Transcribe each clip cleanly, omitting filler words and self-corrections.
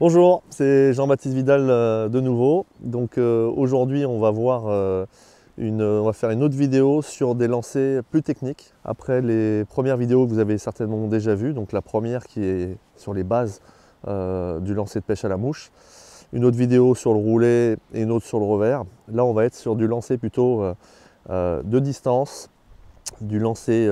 Bonjour, c'est Jean-Baptiste Vidal de nouveau. Donc aujourd'hui on va voir on va faire une autre vidéo sur des lancers plus techniques. Après les premières vidéos que vous avez certainement déjà vues, donc la première qui est sur les bases du lancer de pêche à la mouche, une autre vidéo sur le roulet et une autre sur le revers. Là on va être sur du lancer plutôt de distance, du lancer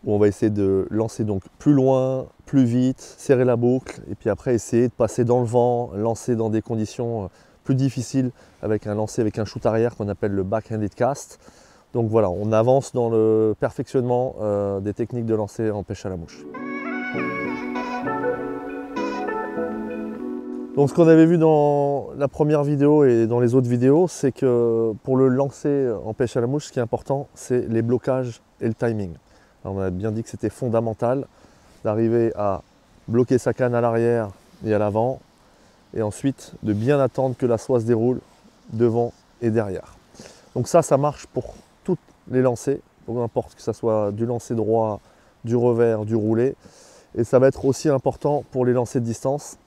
où on va essayer de lancer donc plus loin, plus vite, serrer la boucle et puis après essayer de passer dans le vent, lancer dans des conditions plus difficiles avec un lancer avec un shoot arrière qu'on appelle le back-handed cast. Donc voilà, on avance dans le perfectionnement des techniques de lancer en pêche à la mouche. Donc ce qu'on avait vu dans la première vidéo et dans les autres vidéos, c'est que pour le lancer en pêche à la mouche, ce qui est important, c'est les blocages et le timing. Alors on a bien dit que c'était fondamental d'arriver à bloquer sa canne à l'arrière et à l'avant, et ensuite de bien attendre que la soie se déroule devant et derrière. Donc ça marche pour tous les lancers, peu importe que ce soit du lancer droit, du revers, du roulé. Et ça va être aussi important pour les lancers de distance,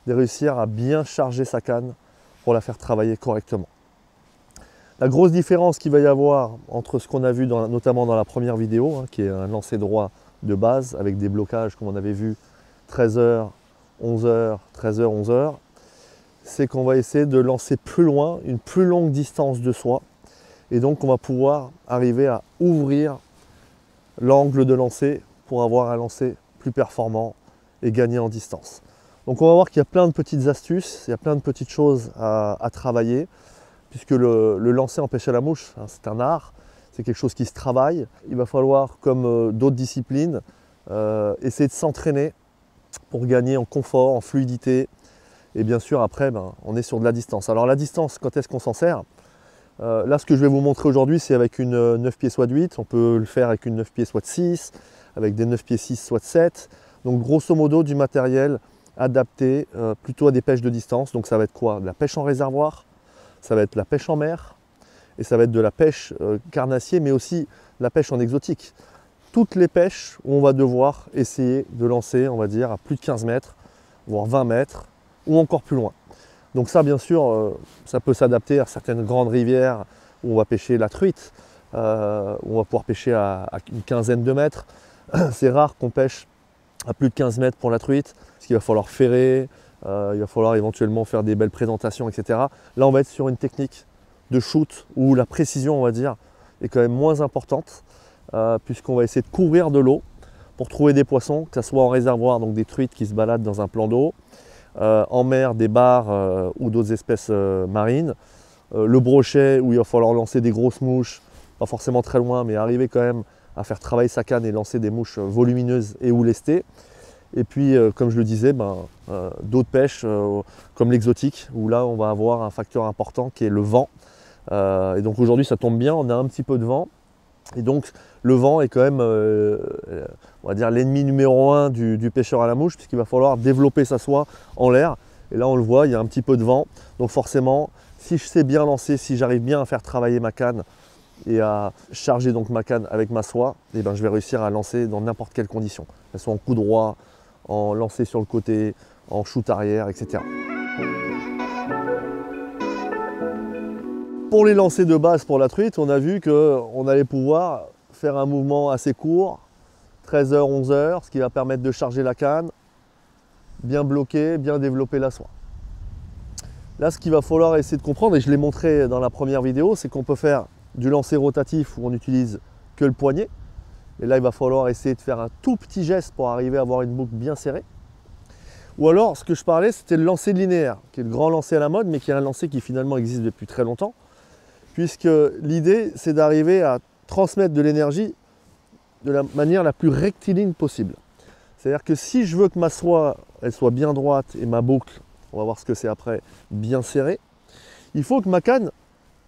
de réussir à bien charger sa canne pour la faire travailler correctement. La grosse différence qu'il va y avoir entre ce qu'on a vu notamment dans la première vidéo, qui est un lancer droit de base avec des blocages comme on avait vu 13h, 11h, 13h, 11h, c'est qu'on va essayer de lancer plus loin, une plus longue distance de soie, et donc on va pouvoir arriver à ouvrir l'angle de lancer pour avoir un lancer plus performant et gagner en distance. Donc on va voir qu'il y a plein de petites astuces, il y a plein de petites choses à travailler, puisque le lancer en pêche à la mouche, c'est un art, c'est quelque chose qui se travaille. Il va falloir, comme d'autres disciplines, essayer de s'entraîner pour gagner en confort, en fluidité. Et bien sûr, après, on est sur de la distance. Alors la distance, quand est-ce qu'on s'en sert? Là, ce que je vais vous montrer aujourd'hui, c'est avec une 9 pieds soie de 8. On peut le faire avec une 9 pieds soie de 6, avec des 9 pieds 6 soie de 7. Donc grosso modo, du matériel adapté plutôt à des pêches de distance. Donc ça va être quoi? De la pêche en réservoir, ça va être la pêche en mer, et ça va être de la pêche carnassier, mais aussi la pêche en exotique. Toutes les pêches où on va devoir essayer de lancer, on va dire, à plus de 15 mètres, voire 20 mètres, ou encore plus loin. Donc ça, bien sûr, ça peut s'adapter à certaines grandes rivières où on va pêcher la truite, où on va pouvoir pêcher à une quinzaine de mètres. C'est rare qu'on pêche à plus de 15 mètres pour la truite, parce qu'il va falloir ferrer, il va falloir éventuellement faire des belles présentations, etc. Là, on va être sur une technique de shoot où la précision, on va dire, est quand même moins importante, puisqu'on va essayer de couvrir de l'eau pour trouver des poissons, que ce soit en réservoir, donc des truites qui se baladent dans un plan d'eau, en mer, des bars ou d'autres espèces marines, le brochet où il va falloir lancer des grosses mouches, pas forcément très loin, mais arriver quand même à faire travailler sa canne et lancer des mouches volumineuses et ou lestées. Et puis, comme je le disais, d'autres pêches comme l'exotique, où là, on va avoir un facteur important qui est le vent. Et donc aujourd'hui, ça tombe bien, on a un petit peu de vent. Et donc, le vent est quand même, on va dire, l'ennemi numéro 1 du pêcheur à la mouche, puisqu'il va falloir développer sa soie en l'air. Et là, on le voit, il y a un petit peu de vent. Donc forcément, si je sais bien lancer, si j'arrive bien à faire travailler ma canne et à charger donc ma canne avec ma soie, et je vais réussir à lancer dans n'importe quelle condition. Qu'elle soit en coup droit, en lancer sur le côté, en shoot arrière, etc. Pour les lancers de base pour la truite, on a vu qu'on allait pouvoir faire un mouvement assez court, 13h, 11h, ce qui va permettre de charger la canne, bien bloquer, bien développer la soie. Là, ce qu'il va falloir essayer de comprendre, et je l'ai montré dans la première vidéo, c'est qu'on peut faire du lancer rotatif où on n'utilise que le poignet. Et là, il va falloir essayer de faire un tout petit geste pour arriver à avoir une boucle bien serrée. Ou alors, ce que je parlais, c'était le lancer linéaire, qui est le grand lancer à la mode, mais qui est un lancer qui finalement existe depuis très longtemps. Puisque l'idée, c'est d'arriver à transmettre de l'énergie de la manière la plus rectiligne possible. C'est-à-dire que si je veux que ma soie, elle soit bien droite et ma boucle, on va voir ce que c'est après, bien serrée, il faut que ma canne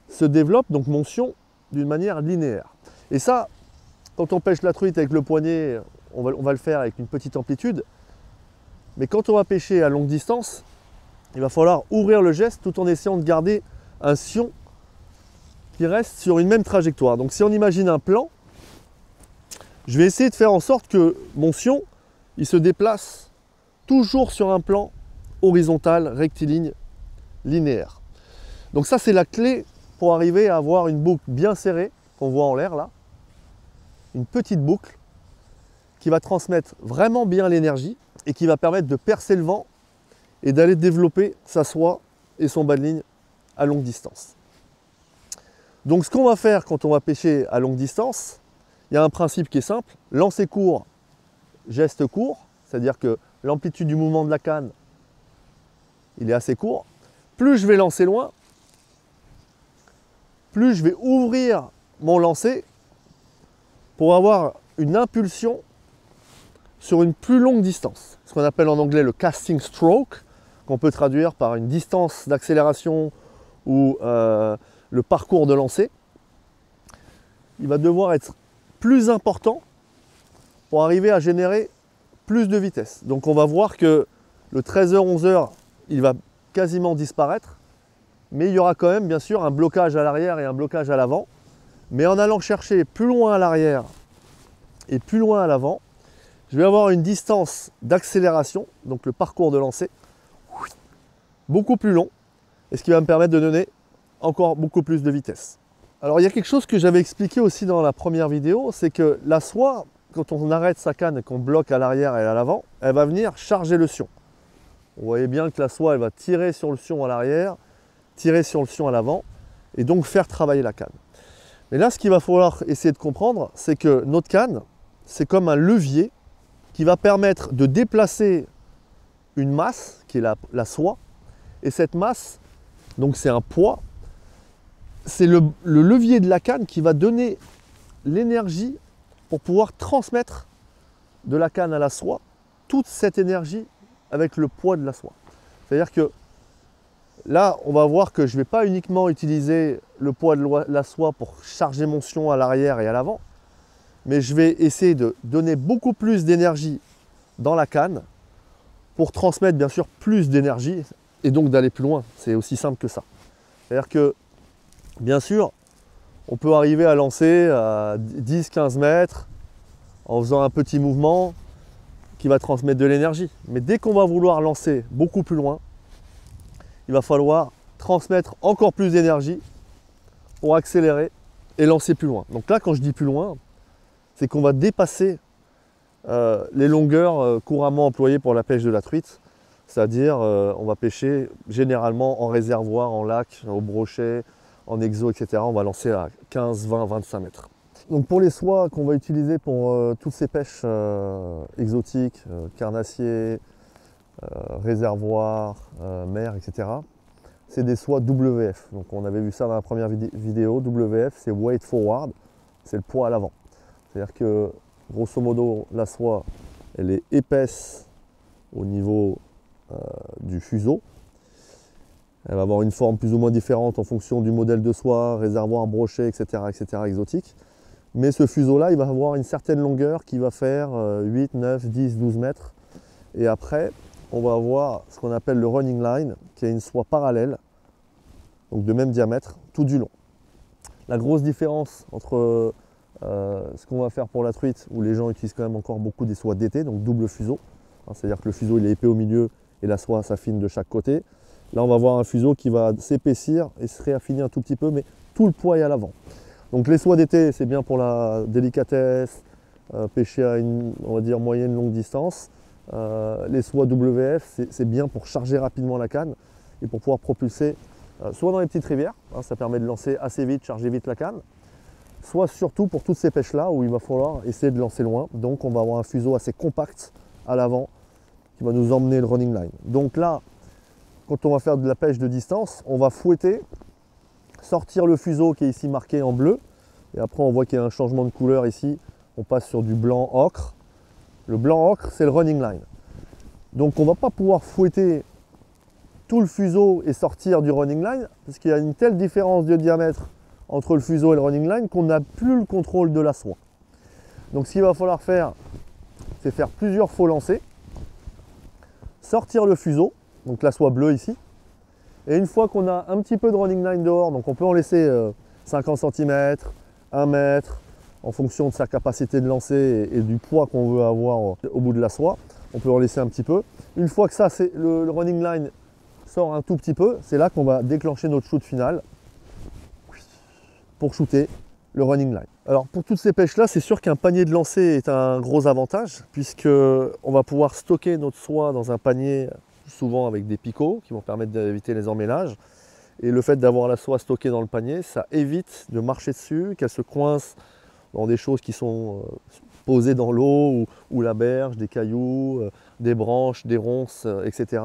se développe, donc mon sion, d'une manière linéaire. Et ça, quand on pêche la truite avec le poignet, on va le faire avec une petite amplitude. Mais quand on va pêcher à longue distance, il va falloir ouvrir le geste tout en essayant de garder un sion qui reste sur une même trajectoire. Donc si on imagine un plan, je vais essayer de faire en sorte que mon sion, il se déplace toujours sur un plan horizontale, rectiligne, linéaire. Donc ça, c'est la clé pour arriver à avoir une boucle bien serrée, qu'on voit en l'air là. Une petite boucle qui va transmettre vraiment bien l'énergie et qui va permettre de percer le vent et d'aller développer sa soie et son bas de ligne à longue distance. Donc ce qu'on va faire quand on va pêcher à longue distance, il y a un principe qui est simple, lancer court, geste court, c'est-à-dire que l'amplitude du mouvement de la canne, il est assez court. Plus je vais lancer loin, plus je vais ouvrir mon lancer pour avoir une impulsion sur une plus longue distance. Ce qu'on appelle en anglais le casting stroke, qu'on peut traduire par une distance d'accélération ou le parcours de lancer. Il va devoir être plus important pour arriver à générer plus de vitesse. Donc on va voir que le 13h-11h, il va quasiment disparaître, mais il y aura quand même bien sûr un blocage à l'arrière et un blocage à l'avant. Mais en allant chercher plus loin à l'arrière et plus loin à l'avant, je vais avoir une distance d'accélération, donc le parcours de lancer, beaucoup plus long, et ce qui va me permettre de donner encore beaucoup plus de vitesse. Alors il y a quelque chose que j'avais expliqué aussi dans la première vidéo, c'est que la soie, quand on arrête sa canne et qu'on bloque à l'arrière et à l'avant, elle va venir charger le sion. Vous voyez bien que la soie, elle va tirer sur le sion à l'arrière, tirer sur le sion à l'avant, et donc faire travailler la canne. Mais là, ce qu'il va falloir essayer de comprendre, c'est que notre canne, c'est comme un levier qui va permettre de déplacer une masse, qui est la soie, et cette masse, donc c'est un poids, c'est le levier de la canne qui va donner l'énergie pour pouvoir transmettre de la canne à la soie toute cette énergie avec le poids de la soie. C'est-à-dire que là, on va voir que je ne vais pas uniquement utiliser le poids de la soie pour charger mon sion à l'arrière et à l'avant, mais je vais essayer de donner beaucoup plus d'énergie dans la canne pour transmettre bien sûr plus d'énergie et donc d'aller plus loin. C'est aussi simple que ça. C'est-à-dire que, bien sûr, on peut arriver à lancer à 10-15 mètres en faisant un petit mouvement qui va transmettre de l'énergie. Mais dès qu'on va vouloir lancer beaucoup plus loin, il va falloir transmettre encore plus d'énergie pour accélérer et lancer plus loin. Donc là, quand je dis plus loin, c'est qu'on va dépasser les longueurs couramment employées pour la pêche de la truite. C'est-à-dire, on va pêcher généralement en réservoir, en lac, au brochet, en exo, etc. On va lancer à 15, 20, 25 mètres. Donc pour les soies qu'on va utiliser pour toutes ces pêches exotiques, carnassiers, réservoirs, mer, etc. C'est des soies WF. Donc on avait vu ça dans la première vidéo. WF, c'est weight forward, c'est le poids à l'avant. C'est-à-dire que grosso modo, la soie, elle est épaisse au niveau du fuseau. Elle va avoir une forme plus ou moins différente en fonction du modèle de soie, réservoir, brochet, etc., exotique. Mais ce fuseau-là, il va avoir une certaine longueur qui va faire 8, 9, 10, 12 mètres. Et après, on va avoir ce qu'on appelle le running line, qui est une soie parallèle, donc de même diamètre, tout du long. La grosse différence entre ce qu'on va faire pour la truite, où les gens utilisent quand même encore beaucoup des soies d'été, donc double fuseau, c'est-à-dire que le fuseau il est épais au milieu et la soie s'affine de chaque côté. Là, on va avoir un fuseau qui va s'épaissir et se réaffiner un tout petit peu, mais tout le poids est à l'avant. Donc les soies d'été, c'est bien pour la délicatesse, pêcher à une, on va dire, moyenne longue distance. Les soies WF, c'est bien pour charger rapidement la canne et pour pouvoir propulser soit dans les petites rivières, ça permet de lancer assez vite, charger vite la canne, soit surtout pour toutes ces pêches-là où il va falloir essayer de lancer loin. Donc on va avoir un fuseau assez compact à l'avant qui va nous emmener le running line. Donc là, quand on va faire de la pêche de distance, on va fouetter, sortir le fuseau qui est ici marqué en bleu, et après on voit qu'il y a un changement de couleur ici, on passe sur du blanc ocre. Le blanc ocre, c'est le running line. Donc on ne va pas pouvoir fouetter tout le fuseau et sortir du running line, parce qu'il y a une telle différence de diamètre entre le fuseau et le running line qu'on n'a plus le contrôle de la soie. Donc ce qu'il va falloir faire, c'est faire plusieurs faux lancers, sortir le fuseau, donc la soie bleue ici, et une fois qu'on a un petit peu de running line dehors, donc on peut en laisser 50 cm, 1 mètre, en fonction de sa capacité de lancer et du poids qu'on veut avoir au bout de la soie, on peut en laisser un petit peu. Une fois que ça, le running line sort un tout petit peu, c'est là qu'on va déclencher notre shoot final pour shooter le running line. Alors pour toutes ces pêches-là, c'est sûr qu'un panier de lancer est un gros avantage puisque on va pouvoir stocker notre soie dans un panier, souvent avec des picots qui vont permettre d'éviter les emmêlages. Et le fait d'avoir la soie stockée dans le panier, ça évite de marcher dessus, qu'elle se coince dans des choses qui sont posées dans l'eau ou la berge, des cailloux, des branches, des ronces, etc.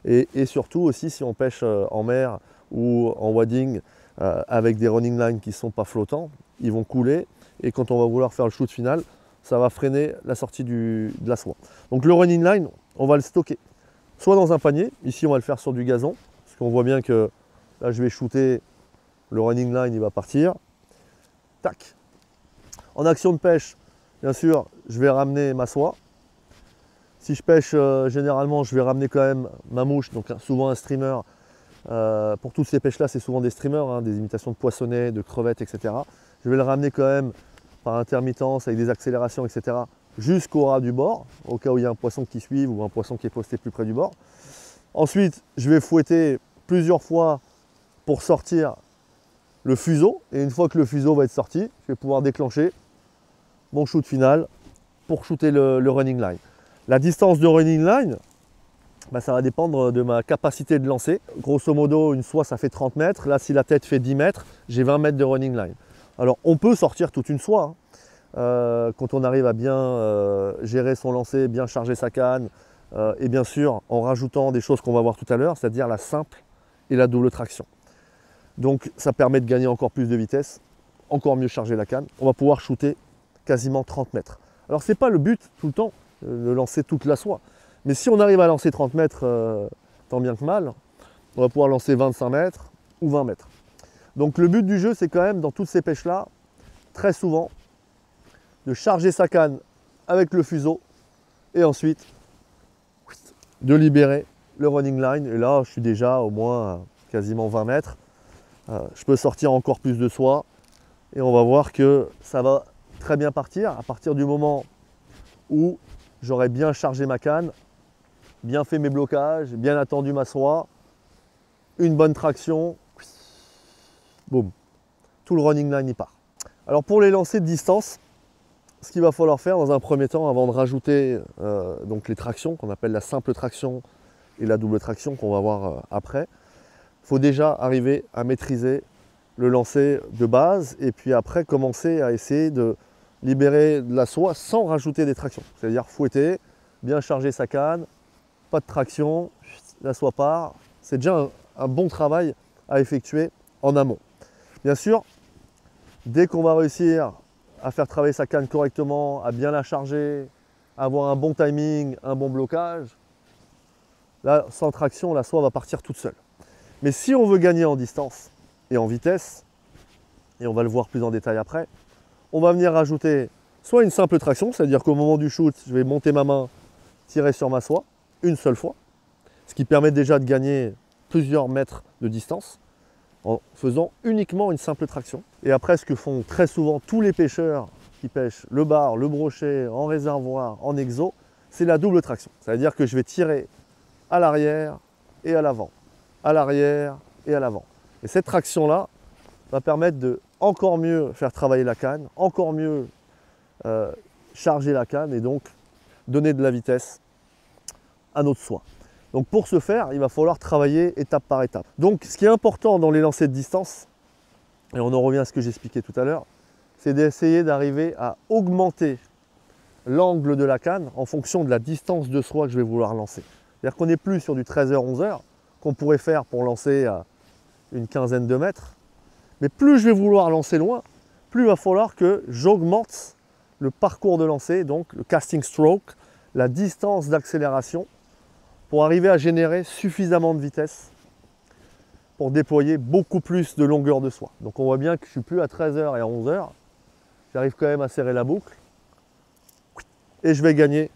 Et surtout aussi si on pêche en mer ou en wading avec des running lines qui ne sont pas flottants, ils vont couler et quand on va vouloir faire le shoot final, ça va freiner la sortie de la soie. Donc le running line, on va le stocker soit dans un panier, ici on va le faire sur du gazon, parce qu'on voit bien que là je vais shooter, le running line il va partir, tac. En action de pêche, bien sûr, je vais ramener ma soie. Si je pêche, généralement, je vais ramener quand même ma mouche, donc souvent un streamer. Pour toutes ces pêches-là, c'est souvent des streamers, hein, des imitations de poissonnets, de crevettes, etc. Je vais le ramener quand même par intermittence, avec des accélérations, etc. jusqu'au ras du bord, au cas où il y a un poisson qui suive ou un poisson qui est posté plus près du bord. Ensuite, je vais fouetter plusieurs fois pour sortir le fuseau. Et une fois que le fuseau va être sorti, je vais pouvoir déclencher mon shoot final pour shooter le running line. La distance de running line, ça va dépendre de ma capacité de lancer. Grosso modo, une soie, ça fait 30 mètres. Là, si la tête fait 10 mètres, j'ai 20 mètres de running line. Alors, on peut sortir toute une soie hein, quand on arrive à bien gérer son lancer, bien charger sa canne. Et bien sûr, en rajoutant des choses qu'on va voir tout à l'heure, c'est-à-dire la simple et la double traction. Donc, ça permet de gagner encore plus de vitesse, encore mieux charger la canne. On va pouvoir shooter quasiment 30 mètres. Alors, ce n'est pas le but tout le temps de lancer toute la soie. Mais si on arrive à lancer 30 mètres, tant bien que mal, on va pouvoir lancer 25 mètres ou 20 mètres. Donc le but du jeu, c'est quand même, dans toutes ces pêches-là, très souvent, de charger sa canne avec le fuseau et ensuite de libérer le running line. Et là, je suis déjà au moins quasiment 20 mètres. Je peux sortir encore plus de soie et on va voir que ça va très bien partir à partir du moment où j'aurai bien chargé ma canne, bien fait mes blocages, bien attendu ma soie, une bonne traction, boum, tout le running line y part. Alors pour les lancers de distance, ce qu'il va falloir faire dans un premier temps avant de rajouter donc les tractions, qu'on appelle la simple traction et la double traction qu'on va voir après, il faut déjà arriver à maîtriser le lancer de base et puis après commencer à essayer de libérer de la soie sans rajouter des tractions. C'est-à-dire fouetter, bien charger sa canne, pas de traction, la soie part. C'est déjà un bon travail à effectuer en amont. Bien sûr, dès qu'on va réussir à faire travailler sa canne correctement, à bien la charger, à avoir un bon timing, un bon blocage, là, sans traction, la soie va partir toute seule. Mais si on veut gagner en distance et en vitesse, et on va le voir plus en détail après, on va venir rajouter soit une simple traction, c'est-à-dire qu'au moment du shoot, je vais monter ma main, tirer sur ma soie, une seule fois, ce qui permet déjà de gagner plusieurs mètres de distance en faisant uniquement une simple traction. Et après, ce que font très souvent tous les pêcheurs qui pêchent le bar, le brochet, en réservoir, en exo, c'est la double traction. C'est-à-dire que je vais tirer à l'arrière et à l'avant, à l'arrière et à l'avant. Et cette traction-là va permettre de encore mieux faire travailler la canne, encore mieux charger la canne et donc donner de la vitesse à notre soie. Donc pour ce faire, il va falloir travailler étape par étape. Donc ce qui est important dans les lancers de distance, et on en revient à ce que j'expliquais tout à l'heure, c'est d'essayer d'arriver à augmenter l'angle de la canne en fonction de la distance de soie que je vais vouloir lancer. C'est-à-dire qu'on n'est plus sur du 13h-11h qu'on pourrait faire pour lancer à une quinzaine de mètres, mais plus je vais vouloir lancer loin, plus il va falloir que j'augmente le parcours de lancer, donc le casting stroke, la distance d'accélération, pour arriver à générer suffisamment de vitesse pour déployer beaucoup plus de longueur de soie. Donc on voit bien que je ne suis plus à 13h et à 11h, j'arrive quand même à serrer la boucle et je vais gagner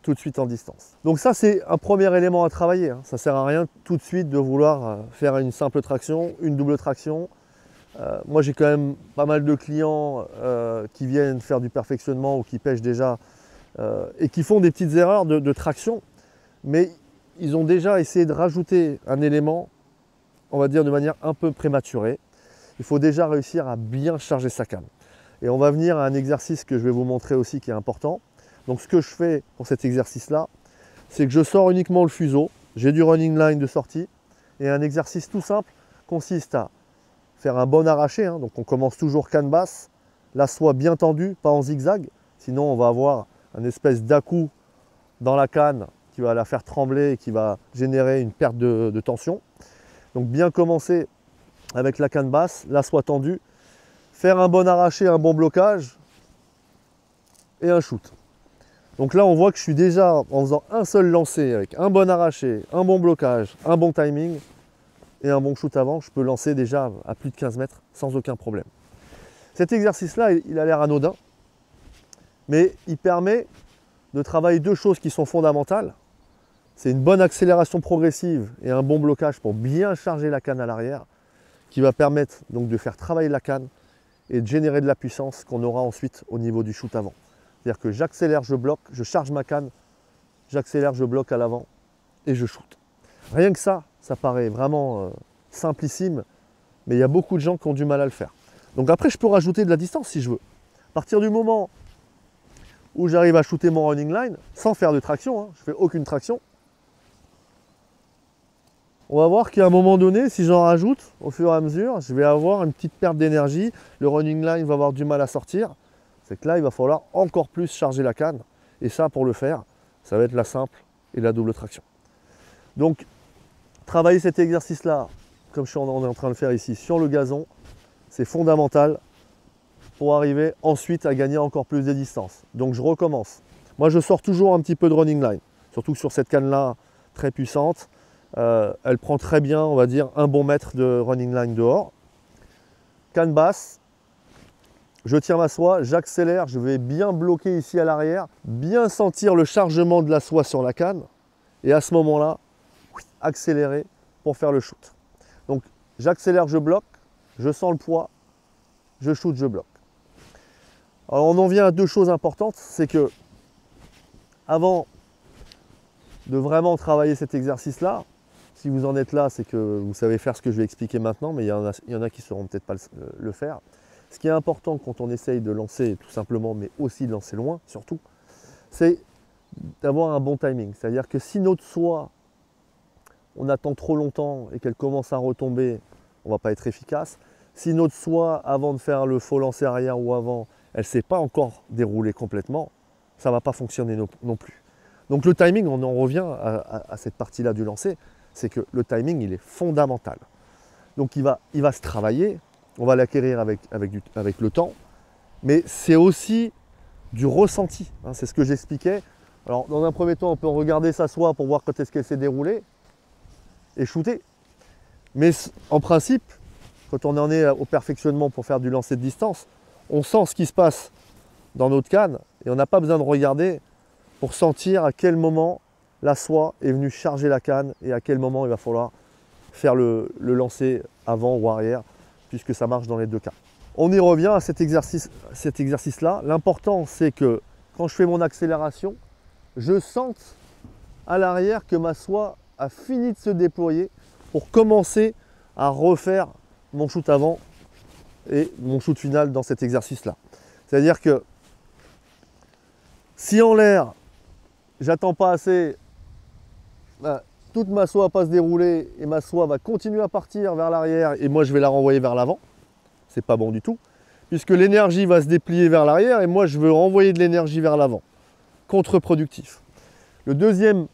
tout de suite en distance. Donc ça c'est un premier élément à travailler, hein. Ça ne sert à rien tout de suite de vouloir faire une simple traction, une double traction. Moi j'ai quand même pas mal de clients qui viennent faire du perfectionnement ou qui pêchent déjà et qui font des petites erreurs de traction, mais ils ont déjà essayé de rajouter un élément, on va dire de manière un peu prématurée. Il faut déjà réussir à bien charger sa canne. Et on va venir à un exercice que je vais vous montrer aussi qui est important. Donc ce que je fais pour cet exercice-là, c'est que je sors uniquement le fuseau, j'ai du running line de sortie, et un exercice tout simple consiste à faire un bon arraché, hein. Donc on commence toujours canne basse, la soie bien tendue, pas en zigzag, sinon on va avoir un espèce d'à-coup dans la canne qui va la faire trembler et qui va générer une perte de tension. Donc bien commencer avec la canne basse, la soie tendue, faire un bon arraché, un bon blocage et un shoot. Donc là on voit que je suis déjà en faisant un seul lancer avec un bon arraché, un bon blocage, un bon timing et un bon shoot avant, je peux lancer déjà à plus de 15 mètres sans aucun problème. Cet exercice-là, il a l'air anodin, mais il permet de travailler deux choses qui sont fondamentales. C'est une bonne accélération progressive et un bon blocage pour bien charger la canne à l'arrière, qui va permettre donc de faire travailler la canne et de générer de la puissance qu'on aura ensuite au niveau du shoot avant. C'est-à-dire que j'accélère, je bloque, je charge ma canne, j'accélère, je bloque à l'avant et je shoot. Rien que ça paraît vraiment simplissime, mais il y a beaucoup de gens qui ont du mal à le faire. Donc après, je peux rajouter de la distance si je veux. À partir du moment où j'arrive à shooter mon running line, sans faire de traction, hein, je ne fais aucune traction, on va voir qu'à un moment donné, si j'en rajoute, au fur et à mesure, je vais avoir une petite perte d'énergie, le running line va avoir du mal à sortir. C'est que là, il va falloir encore plus charger la canne. Et ça, pour le faire, ça va être la simple et la double traction. Donc, travailler cet exercice-là, comme on est en train de le faire ici, sur le gazon, c'est fondamental pour arriver ensuite à gagner encore plus de distance. Donc, je recommence. Moi, je sors toujours un petit peu de running line, surtout que sur cette canne-là, très puissante. Elle prend très bien, on va dire, un bon mètre de running line dehors. Canne basse, je tiens ma soie, j'accélère, je vais bien bloquer ici à l'arrière, bien sentir le chargement de la soie sur la canne. Et à ce moment-là, accélérer pour faire le shoot. Donc j'accélère, je bloque, je sens le poids, je shoot, je bloque. Alors on en vient à deux choses importantes, c'est que avant de vraiment travailler cet exercice-là, si vous en êtes là, c'est que vous savez faire ce que je vais expliquer maintenant, mais il y en a qui ne sauront peut-être pas le faire. Ce qui est important quand on essaye de lancer tout simplement, mais aussi de lancer loin surtout, c'est d'avoir un bon timing. C'est-à-dire que si notre soie, on attend trop longtemps et qu'elle commence à retomber, on ne va pas être efficace. Si notre soie, avant de faire le faux lancer arrière ou avant, elle ne s'est pas encore déroulée complètement, ça ne va pas fonctionner non plus. Donc le timing, on en revient à cette partie-là du lancer, c'est que le timing, il est fondamental. Donc il va se travailler, on va l'acquérir avec le temps, mais c'est aussi du ressenti, hein, c'est ce que j'expliquais. Alors dans un premier temps, on peut regarder sa soie pour voir quand est-ce qu'elle s'est déroulée et shooter. Mais en principe, quand on en est au perfectionnement pour faire du lancer de distance, on sent ce qui se passe dans notre canne et on n'a pas besoin de regarder pour sentir à quel moment la soie est venue charger la canne et à quel moment il va falloir faire le lancer avant ou arrière, puisque ça marche dans les deux cas. On y revient à cet exercice-là. L'important, c'est que quand je fais mon accélération, je sente à l'arrière que ma soie a fini de se déployer pour commencer à refaire mon shoot avant et mon shoot final dans cet exercice-là. C'est-à-dire que si en l'air, j'attends pas assez, toute ma soie va pas se dérouler et ma soie va continuer à partir vers l'arrière et moi je vais la renvoyer vers l'avant. C'est pas bon du tout, puisque l'énergie va se déplier vers l'arrière et moi je veux renvoyer de l'énergie vers l'avant. Contre-productif. Le deuxième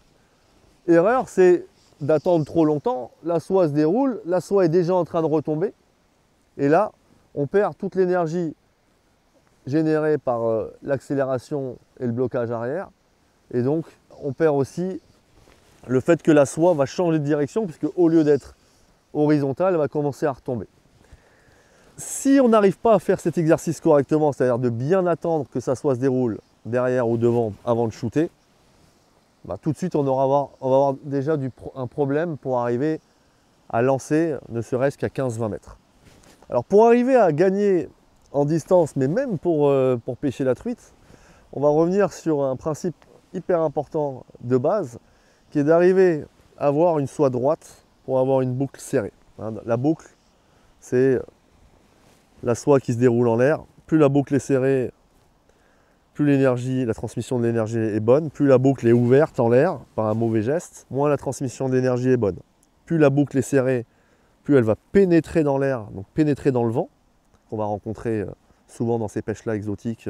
erreur, c'est d'attendre trop longtemps, la soie se déroule, la soie est déjà en train de retomber et là on perd toute l'énergie générée par l'accélération et le blocage arrière et donc on perd aussi le fait que la soie va changer de direction puisque au lieu d'être horizontale, elle va commencer à retomber. Si on n'arrive pas à faire cet exercice correctement, c'est-à-dire de bien attendre que sa soie se déroule derrière ou devant avant de shooter, tout de suite on va avoir déjà un problème pour arriver à lancer ne serait-ce qu'à 15-20 mètres. Alors pour arriver à gagner en distance, mais même pour pêcher la truite, on va revenir sur un principe hyper important de base, qui est d'arriver à avoir une soie droite pour avoir une boucle serrée. La boucle, c'est la soie qui se déroule en l'air. Plus la boucle est serrée, plus l'énergie, la transmission de l'énergie est bonne. Plus la boucle est ouverte en l'air par un mauvais geste, moins la transmission d'énergie est bonne. Plus la boucle est serrée, plus elle va pénétrer dans l'air, donc pénétrer dans le vent, qu'on va rencontrer souvent dans ces pêches-là exotiques,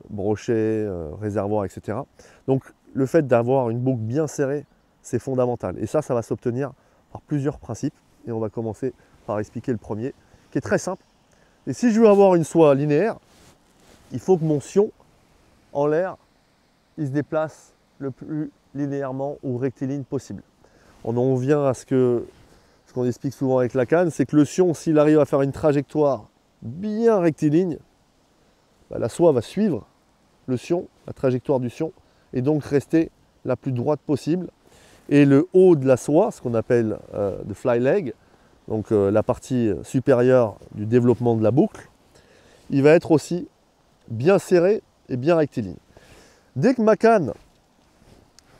brochets, réservoirs, etc. Donc le fait d'avoir une boucle bien serrée, c'est fondamental. Et ça va s'obtenir par plusieurs principes. Et on va commencer par expliquer le premier, qui est très simple. Et si je veux avoir une soie linéaire, il faut que mon sion en l'air, il se déplace le plus linéairement ou rectiligne possible. On en vient à ce qu'on explique souvent avec la canne, c'est que le sion, s'il arrive à faire une trajectoire bien rectiligne, la soie va suivre le sion, la trajectoire du sion, et donc rester la plus droite possible. Et le haut de la soie, ce qu'on appelle le fly leg, donc la partie supérieure du développement de la boucle, il va être aussi bien serré et bien rectiligne. Dès que ma canne,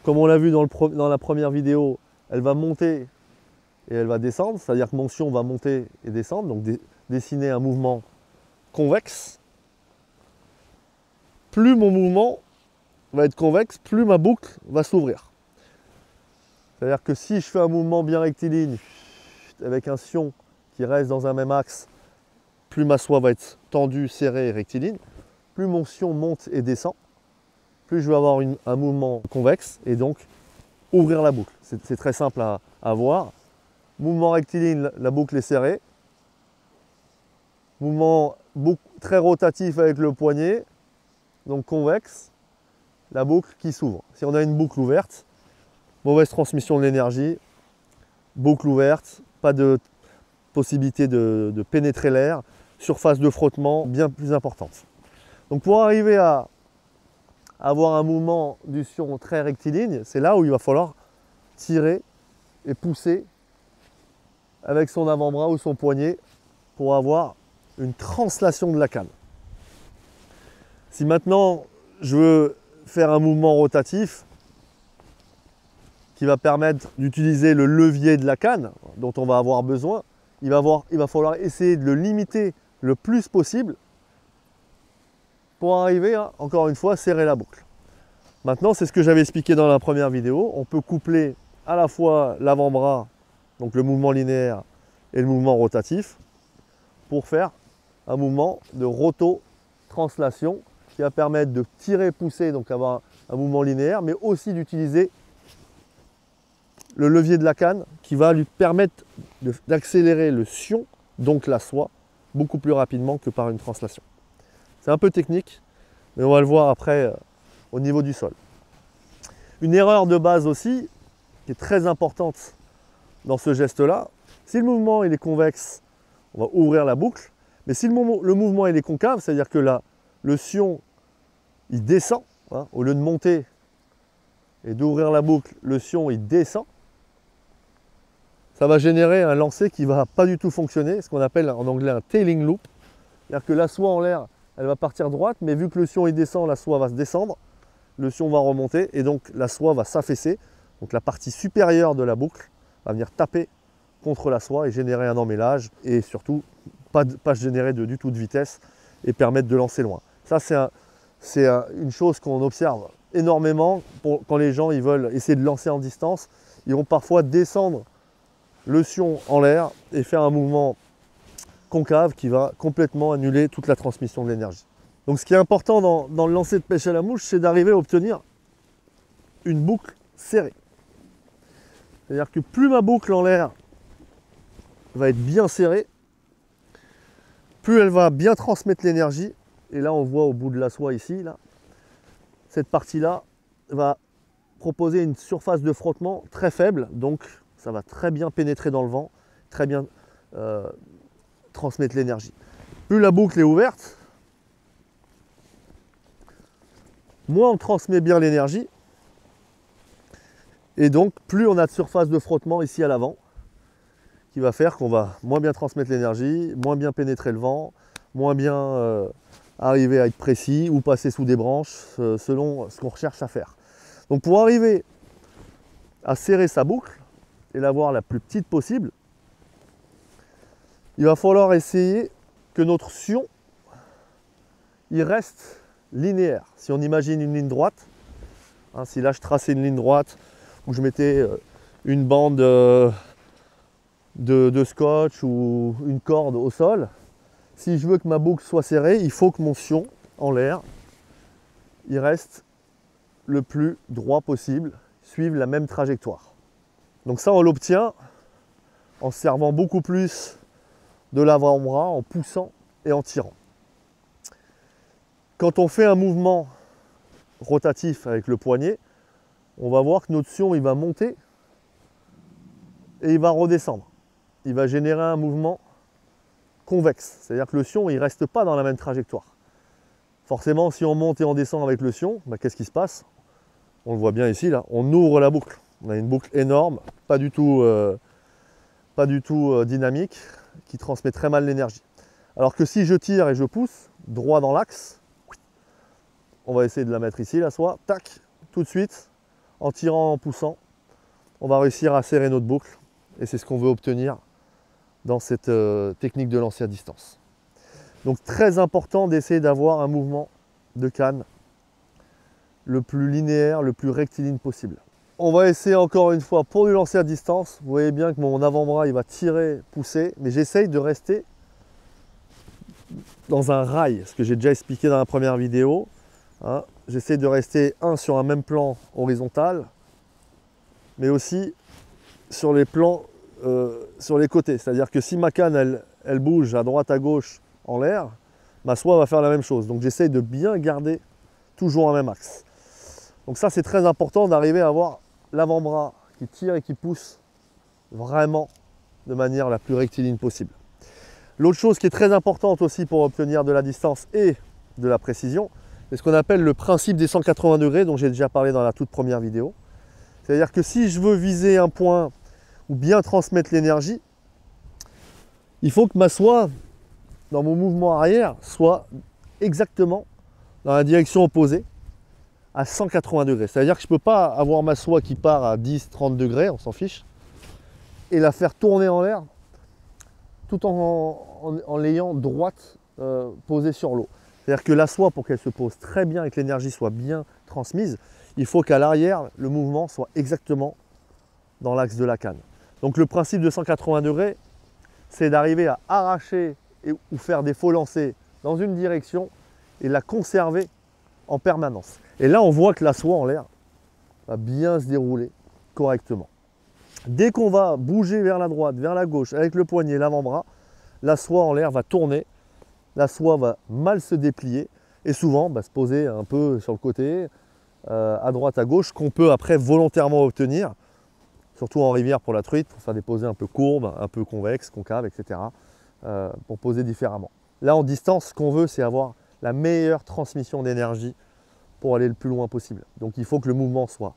comme on l'a vu dans la première vidéo, elle va monter et elle va descendre, c'est-à-dire que mon sion va monter et descendre, donc dessiner un mouvement convexe. Plus mon mouvement va être convexe, plus ma boucle va s'ouvrir. C'est-à-dire que si je fais un mouvement bien rectiligne, avec un sion qui reste dans un même axe, plus ma soie va être tendue, serrée et rectiligne. Plus mon sion monte et descend, plus je vais avoir un mouvement convexe et donc ouvrir la boucle. C'est très simple à voir. Mouvement rectiligne, la boucle est serrée. Mouvement très rotatif avec le poignet, donc convexe, la boucle qui s'ouvre. Si on a une boucle ouverte, mauvaise transmission de l'énergie, boucle ouverte, pas de possibilité de pénétrer l'air, surface de frottement bien plus importante. Donc pour arriver à avoir un mouvement du sion très rectiligne, c'est là où il va falloir tirer et pousser avec son avant-bras ou son poignet pour avoir une translation de la canne. Si maintenant je veux faire un mouvement rotatif qui va permettre d'utiliser le levier de la canne dont on va avoir besoin, il va falloir essayer de le limiter le plus possible pour arriver à, encore une fois, serrer la boucle. Maintenant, c'est ce que j'avais expliqué dans la première vidéo, on peut coupler à la fois l'avant-bras, donc le mouvement linéaire, et le mouvement rotatif, pour faire un mouvement de roto-translation qui va permettre de tirer, pousser, donc avoir un mouvement linéaire, mais aussi d'utiliser le levier de la canne qui va lui permettre d'accélérer le sion, donc la soie, beaucoup plus rapidement que par une translation. C'est un peu technique, mais on va le voir après au niveau du sol. Une erreur de base aussi, qui est très importante dans ce geste-là, si le mouvement il est convexe, on va ouvrir la boucle, mais si le mouvement il est concave, c'est-à-dire que le sion il descend, hein, au lieu de monter et d'ouvrir la boucle, le sion il descend, ça va générer un lancer qui ne va pas du tout fonctionner, ce qu'on appelle en anglais un tailing loop. C'est-à-dire que la soie en l'air, elle va partir droite, mais vu que le sion il descend, la soie va se descendre, le sion va remonter et donc la soie va s'affaisser. Donc la partie supérieure de la boucle va venir taper contre la soie et générer un emmêlage et surtout pas générer du tout de vitesse et permettre de lancer loin. Ça c'est une chose qu'on observe énormément quand les gens ils veulent essayer de lancer en distance. Ils vont parfois descendre le sion en l'air et faire un mouvement concave qui va complètement annuler toute la transmission de l'énergie. Donc ce qui est important dans le lancer de pêche à la mouche, c'est d'arriver à obtenir une boucle serrée. C'est-à-dire que plus ma boucle en l'air va être bien serrée, plus elle va bien transmettre l'énergie. Et là on voit au bout de la soie ici, là, cette partie-là va proposer une surface de frottement très faible, donc ça va très bien pénétrer dans le vent, très bien transmettre l'énergie. Plus la boucle est ouverte, moins on transmet bien l'énergie, et donc plus on a de surface de frottement ici à l'avant, qui va faire qu'on va moins bien transmettre l'énergie, moins bien pénétrer le vent, moins bien arriver à être précis ou passer sous des branches selon ce qu'on recherche à faire. Donc pour arriver à serrer sa boucle et l'avoir la plus petite possible, il va falloir essayer que notre sion il reste linéaire. Si on imagine une ligne droite, hein, si là je traçais une ligne droite où je mettais une bande de scotch ou une corde au sol, si je veux que ma boucle soit serrée, il faut que mon sion en l'air, il reste le plus droit possible, suive la même trajectoire. Donc ça, on l'obtient en se servant beaucoup plus de l'avant-bras, en poussant et en tirant. Quand on fait un mouvement rotatif avec le poignet, on va voir que notre sion il va monter et il va redescendre. Il va générer un mouvement convexe, c'est-à-dire que le sion il ne reste pas dans la même trajectoire. Forcément, si on monte et on descend avec le sion, bah, qu'est-ce qui se passe? On le voit bien ici, là, on ouvre la boucle. On a une boucle énorme, pas du tout dynamique, qui transmet très mal l'énergie. Alors que si je tire et je pousse, droit dans l'axe, on va essayer de la mettre ici, la soie, tac, tout de suite, en tirant, en poussant, on va réussir à serrer notre boucle. Et c'est ce qu'on veut obtenir dans cette technique de lancer à distance. Donc très important d'essayer d'avoir un mouvement de canne le plus linéaire, le plus rectiligne possible. On va essayer encore une fois pour du lancer à distance. Vous voyez bien que mon avant-bras il va tirer, pousser, mais j'essaye de rester dans un rail, ce que j'ai déjà expliqué dans la première vidéo. Hein. J'essaie de rester sur un même plan horizontal, mais aussi sur les plans sur les côtés. C'est-à-dire que si ma canne elle bouge à droite à gauche en l'air, ma soie va faire la même chose. Donc j'essaie de bien garder toujours un même axe. Donc ça c'est très important d'arriver à avoir l'avant-bras qui tire et qui pousse vraiment de manière la plus rectiligne possible. L'autre chose qui est très importante aussi pour obtenir de la distance et de la précision, c'est ce qu'on appelle le principe des 180 degrés dont j'ai déjà parlé dans la toute première vidéo. C'est-à-dire que si je veux viser un point ou bien transmettre l'énergie, il faut que ma soie, dans mon mouvement arrière, soit exactement dans la direction opposée à 180 degrés. C'est-à-dire que je ne peux pas avoir ma soie qui part à 10-30 degrés, on s'en fiche, et la faire tourner en l'air tout en l'ayant droite posée sur l'eau. C'est-à-dire que la soie, pour qu'elle se pose très bien et que l'énergie soit bien transmise, il faut qu'à l'arrière, le mouvement soit exactement dans l'axe de la canne. Donc le principe de 180 degrés, c'est d'arriver à arracher ou faire des faux lancers dans une direction et la conserver en permanence. Et là, on voit que la soie en l'air va bien se dérouler correctement. Dès qu'on va bouger vers la droite, vers la gauche, avec le poignet, l'avant-bras, la soie en l'air va tourner, la soie va mal se déplier et souvent se poser un peu sur le côté, à droite, à gauche, qu'on peut après volontairement obtenir, surtout en rivière pour la truite, pour faire des posées un peu courbes, un peu convexes, concaves, etc., pour poser différemment. Là, en distance, ce qu'on veut, c'est avoir la meilleure transmission d'énergie pour aller le plus loin possible. Donc il faut que le mouvement soit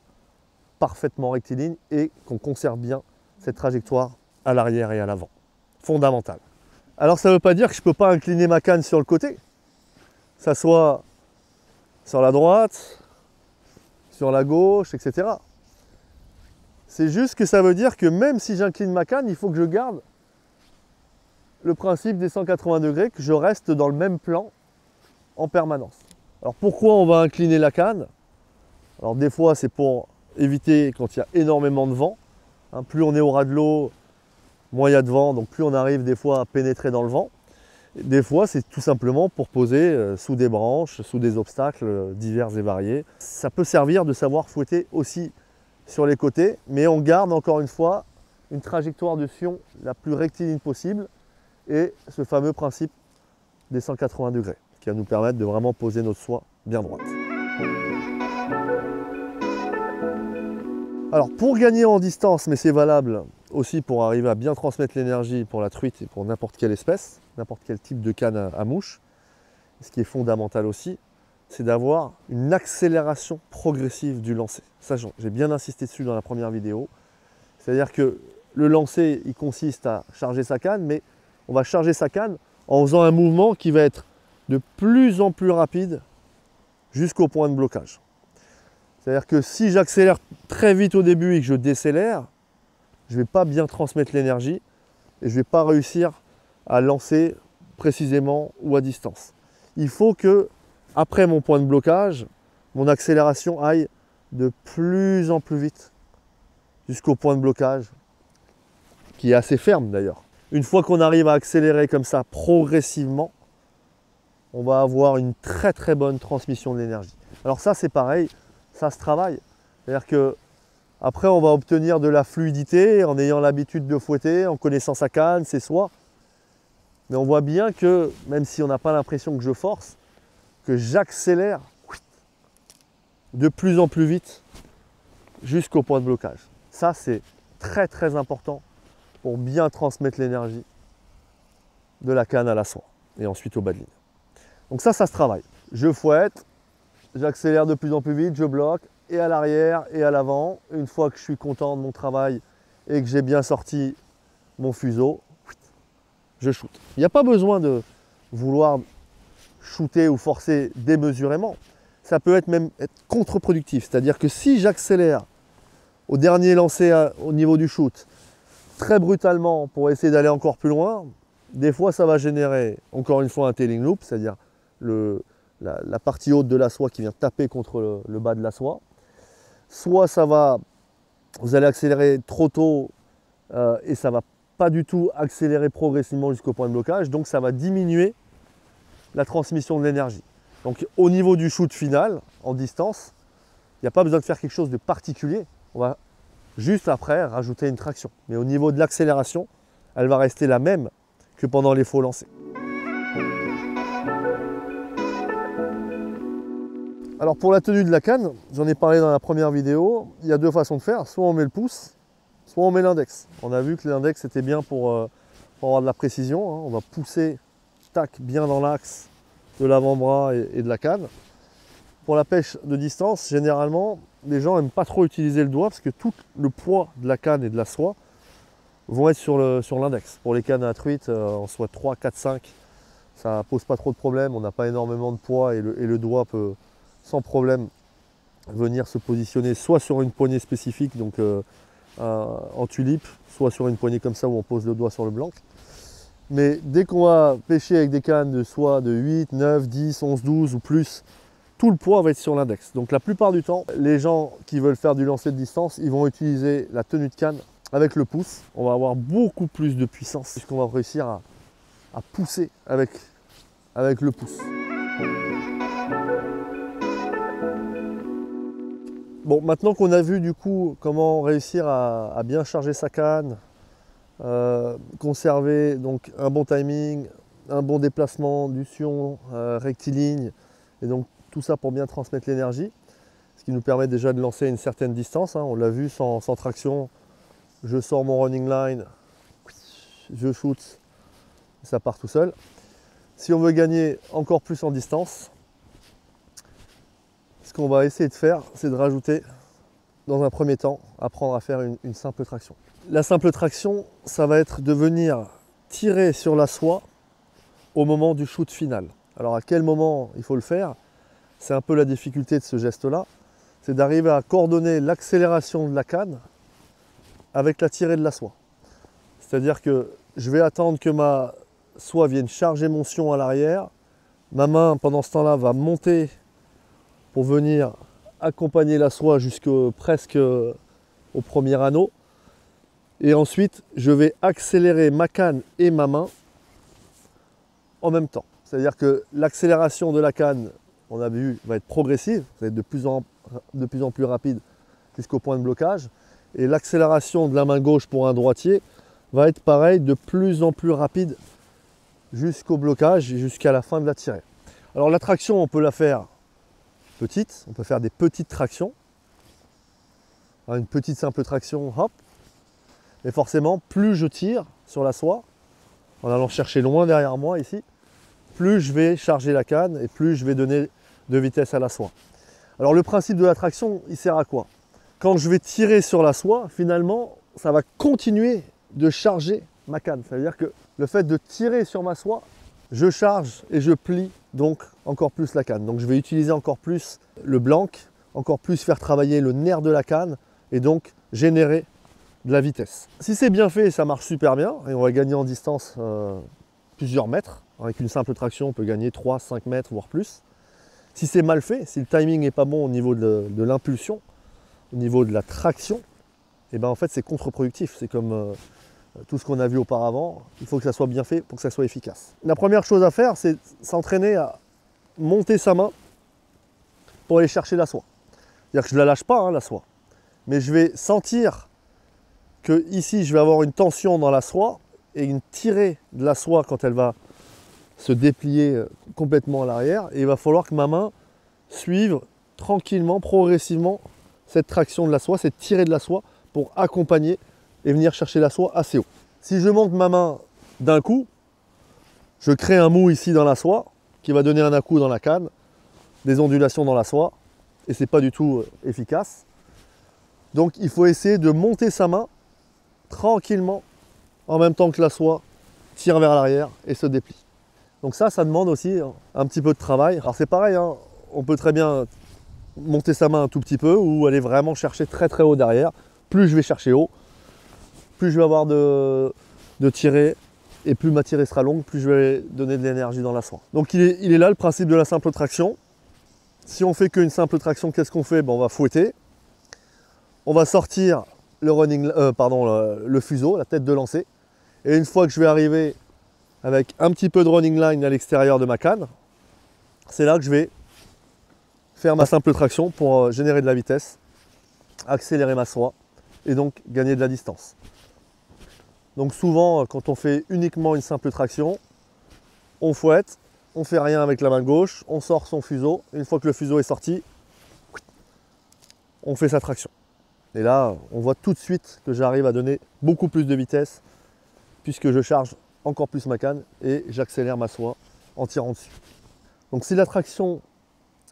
parfaitement rectiligne et qu'on conserve bien cette trajectoire à l'arrière et à l'avant. Fondamental. Alors ça ne veut pas dire que je ne peux pas incliner ma canne sur le côté, que ça soit sur la droite, sur la gauche, etc. C'est juste que ça veut dire que même si j'incline ma canne, il faut que je garde le principe des 180 degrés, que je reste dans le même plan en permanence. Alors pourquoi on va incliner la canne? Alors des fois c'est pour éviter quand il y a énormément de vent. Hein, plus on est au ras de l'eau, moins il y a de vent, donc plus on arrive des fois à pénétrer dans le vent. Et des fois c'est tout simplement pour poser sous des branches, sous des obstacles divers et variés. Ça peut servir de savoir fouetter aussi sur les côtés, mais on garde encore une fois une trajectoire de sion la plus rectiligne possible et ce fameux principe des 180 degrés qui va nous permettre de vraiment poser notre soie bien droite. Alors pour gagner en distance, mais c'est valable aussi pour arriver à bien transmettre l'énergie pour la truite et pour n'importe quelle espèce, n'importe quel type de canne à mouche, ce qui est fondamental aussi, c'est d'avoir une accélération progressive du lancer. Ça, j'ai bien insisté dessus dans la première vidéo. C'est-à-dire que le lancer, il consiste à charger sa canne, mais on va charger sa canne en faisant un mouvement qui va être de plus en plus rapide jusqu'au point de blocage. C'est-à-dire que si j'accélère très vite au début et que je décélère, je ne vais pas bien transmettre l'énergie et je ne vais pas réussir à lancer précisément ou à distance. Il faut que, après mon point de blocage, mon accélération aille de plus en plus vite jusqu'au point de blocage, qui est assez ferme d'ailleurs. Une fois qu'on arrive à accélérer comme ça progressivement, on va avoir une très très bonne transmission de l'énergie. Alors ça c'est pareil, ça se travaille. C'est-à-dire que après on va obtenir de la fluidité en ayant l'habitude de fouetter, en connaissant sa canne, ses soies. Mais on voit bien que, même si on n'a pas l'impression que je force, que j'accélère de plus en plus vite jusqu'au point de blocage. Ça c'est très très important pour bien transmettre l'énergie de la canne à la soie et ensuite au bas de ligne. Donc ça se travaille. Je fouette, j'accélère de plus en plus vite, je bloque et à l'arrière et à l'avant. Une fois que je suis content de mon travail et que j'ai bien sorti mon fuseau, je shoot. Il n'y a pas besoin de vouloir shooter ou forcer démesurément. Ça peut être même contre-productif. C'est-à-dire que si j'accélère au dernier lancer au niveau du shoot très brutalement pour essayer d'aller encore plus loin, des fois ça va générer encore une fois un tailing loop, c'est-à-dire la partie haute de la soie qui vient taper contre le bas de la soie. Soit vous allez accélérer trop tôt et ça ne va pas du tout accélérer progressivement jusqu'au point de blocage, donc ça va diminuer la transmission de l'énergie. Donc au niveau du shoot final, en distance, il n'y a pas besoin de faire quelque chose de particulier. On va juste après rajouter une traction. Mais au niveau de l'accélération, elle va rester la même que pendant les faux lancers. Alors pour la tenue de la canne, j'en ai parlé dans la première vidéo, il y a deux façons de faire. Soit on met le pouce, soit on met l'index. On a vu que l'index était bien pour avoir de la précision. On va pousser, tac, bien dans l'axe de l'avant-bras et de la canne. Pour la pêche de distance, généralement, les gens n'aiment pas trop utiliser le doigt parce que tout le poids de la canne et de la soie vont être sur l'index. Pour les cannes à truite, en soie 3, 4, 5, ça ne pose pas trop de problème. On n'a pas énormément de poids et le doigt peut sans problème venir se positionner soit sur une poignée spécifique, donc en tulipe, soit sur une poignée comme ça où on pose le doigt sur le blanc. Mais dès qu'on va pêcher avec des cannes de soie de 8, 9, 10, 11, 12 ou plus, tout le poids va être sur l'index. Donc la plupart du temps, les gens qui veulent faire du lancer de distance, ils vont utiliser la tenue de canne avec le pouce. On va avoir beaucoup plus de puissance puisqu'on va réussir à pousser avec le pouce. Bon, maintenant qu'on a vu du coup comment réussir à bien charger sa canne, conserver donc un bon timing, un bon déplacement du sion rectiligne, et donc tout ça pour bien transmettre l'énergie, ce qui nous permet déjà de lancer une certaine distance. On l'a vu sans traction, je sors mon running line, je shoot, ça part tout seul. Si on veut gagner encore plus en distance, ce qu'on va essayer de faire, c'est de rajouter, dans un premier temps, apprendre à faire une simple traction. La simple traction, ça va être de venir tirer sur la soie au moment du shoot final. Alors à quel moment il faut le faire? C'est un peu la difficulté de ce geste-là. C'est d'arriver à coordonner l'accélération de la canne avec la tirée de la soie. C'est-à-dire que je vais attendre que ma soie vienne charger mon sion à l'arrière. Ma main, pendant ce temps-là, va monter pour venir accompagner la soie presque au premier anneau. Et ensuite, je vais accélérer ma canne et ma main en même temps. C'est-à-dire que l'accélération de la canne, on a vu, va être progressive, va être de plus en plus rapide jusqu'au point de blocage. Et l'accélération de la main gauche pour un droitier va être pareil, de plus en plus rapide jusqu'au blocage et jusqu'à la fin de la tirée. Alors la traction, on peut la faire petite, on peut faire des petites tractions. Une petite simple traction, hop. Mais forcément, plus je tire sur la soie, en allant chercher loin derrière moi ici, plus je vais charger la canne et plus je vais donner de vitesse à la soie. Alors le principe de la traction, il sert à quoi? Quand je vais tirer sur la soie, finalement, ça va continuer de charger ma canne. Ça veut dire que le fait de tirer sur ma soie je charge et je plie donc encore plus la canne. Donc je vais utiliser encore plus le blanc, encore plus faire travailler le nerf de la canne et donc générer de la vitesse. Si c'est bien fait, ça marche super bien et on va gagner en distance plusieurs mètres. Avec une simple traction, on peut gagner 3-5 mètres, voire plus. Si c'est mal fait, si le timing n'est pas bon au niveau de l'impulsion, au niveau de la traction, et ben en fait c'est contre-productif. C'est comme tout ce qu'on a vu auparavant, il faut que ça soit bien fait pour que ça soit efficace. La première chose à faire, c'est s'entraîner à monter sa main pour aller chercher la soie. C'est-à-dire que je ne la lâche pas, hein, la soie, mais je vais sentir que ici je vais avoir une tension dans la soie et une tirée de la soie quand elle va se déplier complètement à l'arrière, et il va falloir que ma main suive tranquillement, progressivement cette traction de la soie, cette tirée de la soie pour accompagner et venir chercher la soie assez haut. Si je monte ma main d'un coup, je crée un mou ici dans la soie qui va donner un à-coup dans la canne, des ondulations dans la soie, et c'est pas du tout efficace. Donc il faut essayer de monter sa main tranquillement en même temps que la soie tire vers l'arrière et se déplie. Donc ça demande aussi un petit peu de travail. Alors c'est pareil, hein, on peut très bien monter sa main un tout petit peu ou aller vraiment chercher très très haut derrière. Plus je vais chercher haut, plus je vais avoir de tirée, et plus ma tirée sera longue, plus je vais donner de l'énergie dans la soie. Donc il est là le principe de la simple traction. Si on fait qu'une simple traction, qu'est-ce qu'on fait? On va fouetter. On va sortir le fuseau, la tête de lancer. Et une fois que je vais arriver avec un petit peu de running line à l'extérieur de ma canne, c'est là que je vais faire ma simple traction pour générer de la vitesse, accélérer ma soie et donc gagner de la distance. Donc souvent, quand on fait uniquement une simple traction, on fouette, on fait rien avec la main gauche, on sort son fuseau. Une fois que le fuseau est sorti, on fait sa traction. Et là, on voit tout de suite que j'arrive à donner beaucoup plus de vitesse puisque je charge encore plus ma canne et j'accélère ma soie en tirant dessus. Donc si la traction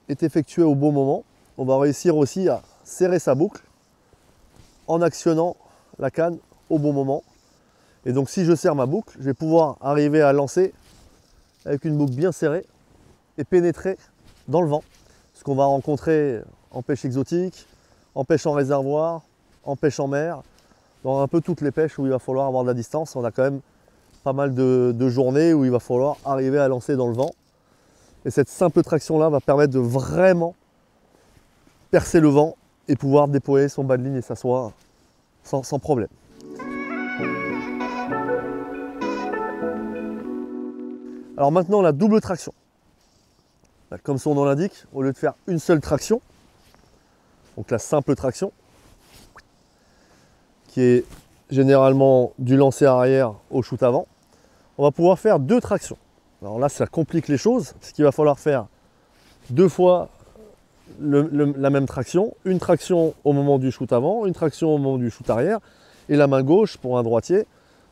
est effectuée au bon moment, on va réussir aussi à serrer sa boucle en actionnant la canne au bon moment. Et donc si je serre ma boucle, je vais pouvoir arriver à lancer avec une boucle bien serrée et pénétrer dans le vent. Ce qu'on va rencontrer en pêche exotique, en pêche en réservoir, en pêche en mer, dans un peu toutes les pêches où il va falloir avoir de la distance. On a quand même pas mal de journées où il va falloir arriver à lancer dans le vent. Et cette simple traction-là va permettre de vraiment percer le vent et pouvoir déployer son bas de ligne et sa soie sans problème. Alors maintenant, la double traction. Comme son nom l'indique, au lieu de faire une seule traction, donc la simple traction, qui est généralement du lancer arrière au shoot avant, on va pouvoir faire deux tractions. Alors là, ça complique les choses, parce qu'il va falloir faire deux fois la même traction, une traction au moment du shoot avant, une traction au moment du shoot arrière, et la main gauche, pour un droitier,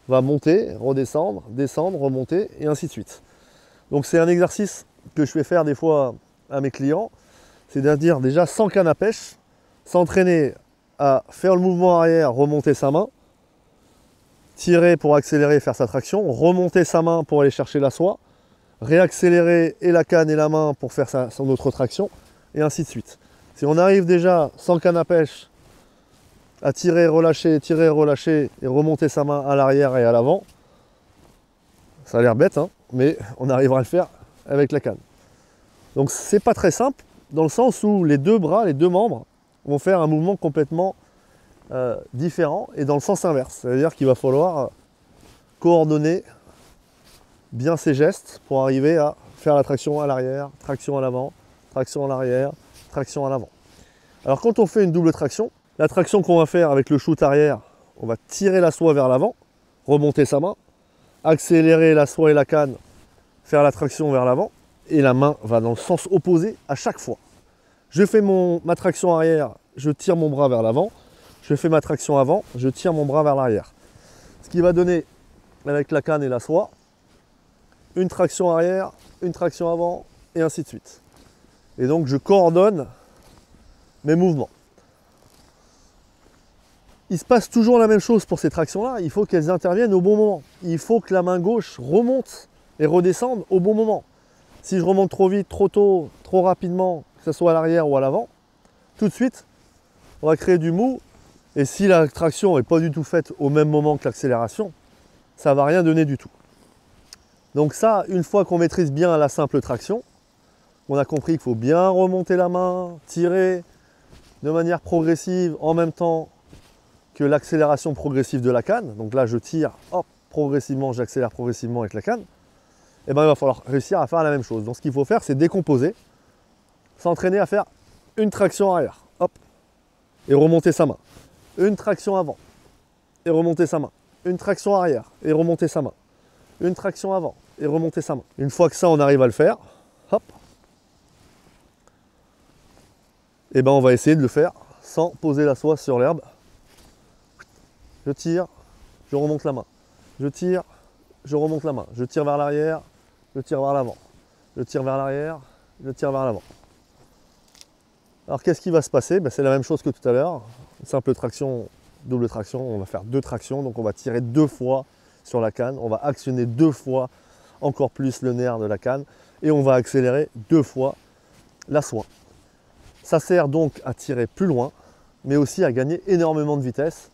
va monter, redescendre, descendre, remonter, et ainsi de suite. Donc c'est un exercice que je fais faire des fois à mes clients, c'est-à-dire déjà sans canne à pêche, s'entraîner à faire le mouvement arrière, remonter sa main, tirer pour accélérer, faire sa traction, remonter sa main pour aller chercher la soie, réaccélérer et la canne et la main pour faire son autre traction, et ainsi de suite. Si on arrive déjà sans canne à pêche à tirer, relâcher et remonter sa main à l'arrière et à l'avant, ça a l'air bête, hein, mais on arrivera à le faire avec la canne. Donc c'est pas très simple, dans le sens où les deux bras, les deux membres, vont faire un mouvement complètement différent et dans le sens inverse. C'est-à-dire qu'il va falloir coordonner bien ces gestes pour arriver à faire la traction à l'arrière, traction à l'avant, traction à l'arrière, traction à l'avant. Alors quand on fait une double traction, la traction qu'on va faire avec le shoot arrière, on va tirer la soie vers l'avant, remonter sa main, accélérer la soie et la canne, faire la traction vers l'avant, et la main va dans le sens opposé à chaque fois. Je fais ma traction arrière, je tire mon bras vers l'avant, je fais ma traction avant, je tire mon bras vers l'arrière. Ce qui va donner, avec la canne et la soie, une traction arrière, une traction avant, et ainsi de suite. Et donc je coordonne mes mouvements. Il se passe toujours la même chose pour ces tractions-là, il faut qu'elles interviennent au bon moment. Il faut que la main gauche remonte et redescendre au bon moment. Si je remonte trop vite, trop tôt, trop rapidement, que ce soit à l'arrière ou à l'avant, tout de suite, on va créer du mou. Et si la traction n'est pas du tout faite au même moment que l'accélération, ça ne va rien donner du tout. Donc ça, une fois qu'on maîtrise bien la simple traction, on a compris qu'il faut bien remonter la main, tirer de manière progressive en même temps que l'accélération progressive de la canne. Donc là, je tire, hop, progressivement, j'accélère progressivement avec la canne. Et bien, il va falloir réussir à faire la même chose. Donc ce qu'il faut faire, c'est décomposer, s'entraîner à faire une traction arrière, hop, et remonter sa main. Une traction avant, et remonter sa main. Une traction arrière, et remonter sa main. Une traction avant, et remonter sa main. Une fois que ça, on arrive à le faire, hop, et ben on va essayer de le faire sans poser la soie sur l'herbe. Je tire, je remonte la main. Je tire, je remonte la main. Je tire vers l'arrière, je tire vers l'avant. Je tire vers l'arrière, je tire vers l'avant. Alors qu'est-ce qui va se passer? Ben, c'est la même chose que tout à l'heure. Une simple traction, double traction, on va faire 2 tractions. Donc on va tirer 2 fois sur la canne. On va actionner 2 fois encore plus le nerf de la canne. Et on va accélérer 2 fois la soie. Ça sert donc à tirer plus loin, mais aussi à gagner énormément de vitesse.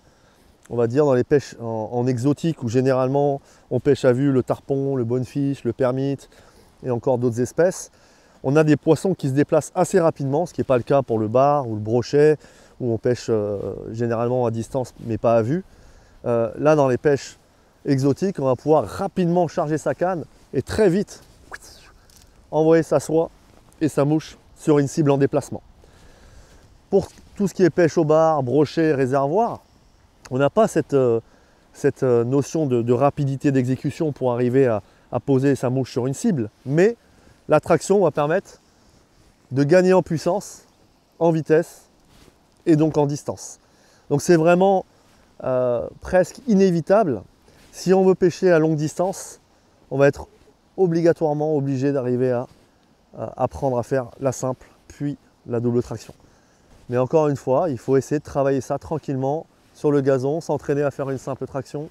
On va dire dans les pêches en exotique où généralement on pêche à vue le tarpon, le bonefish, le permite et encore d'autres espèces. On a des poissons qui se déplacent assez rapidement, ce qui n'est pas le cas pour le bar ou le brochet où on pêche généralement à distance mais pas à vue. Là dans les pêches exotiques, on va pouvoir rapidement charger sa canne et très vite envoyer sa soie et sa mouche sur une cible en déplacement. Pour tout ce qui est pêche au bar, brochet, réservoir, on n'a pas cette notion de rapidité d'exécution pour arriver à poser sa mouche sur une cible, mais la traction va permettre de gagner en puissance, en vitesse et donc en distance. Donc c'est vraiment presque inévitable. Si on veut pêcher à longue distance, on va être obligatoirement obligé d'arriver à apprendre à faire la simple puis la double traction. Mais encore une fois, il faut essayer de travailler ça tranquillement sur le gazon, s'entraîner à faire une simple traction.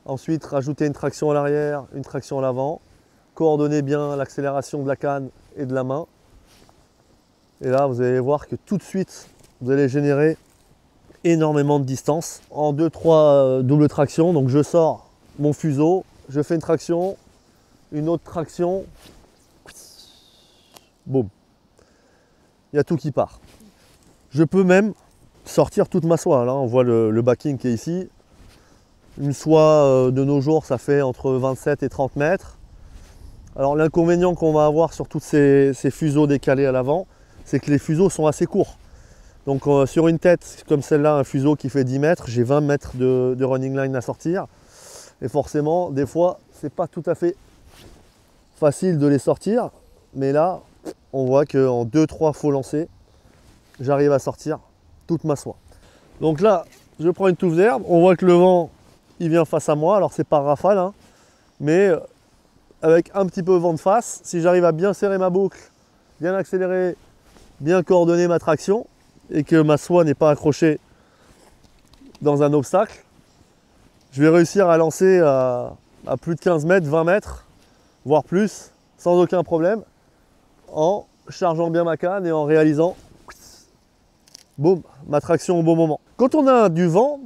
Ensuite, rajouter une traction à l'arrière, une traction à l'avant. Coordonner bien l'accélération de la canne et de la main. Et là, vous allez voir que tout de suite, vous allez générer énormément de distance. En 2-3 doubles tractions, donc je sors mon fuseau, je fais une traction, une autre traction. Boum. Il y a tout qui part. Je peux même sortir toute ma soie. Là, on voit le backing qui est ici. Une soie de nos jours, ça fait entre 27 et 30 mètres. Alors l'inconvénient qu'on va avoir sur tous ces fuseaux décalés à l'avant, c'est que les fuseaux sont assez courts. Donc sur une tête comme celle-là, un fuseau qui fait 10 mètres, j'ai 20 mètres de running line à sortir. Et forcément, des fois, c'est pas tout à fait facile de les sortir. Mais là, on voit qu'en 2-3 faux lancers, j'arrive à sortir toute ma soie. Donc là, je prends une touffe d'herbe, on voit que le vent, il vient face à moi, alors c'est pas rafale, hein, mais avec un petit peu de vent de face, si j'arrive à bien serrer ma boucle, bien accélérer, bien coordonner ma traction, et que ma soie n'est pas accrochée dans un obstacle, je vais réussir à lancer à plus de 15 mètres, 20 mètres, voire plus, sans aucun problème, en chargeant bien ma canne et en réalisant boum, ma traction au bon moment. Quand on a du vent,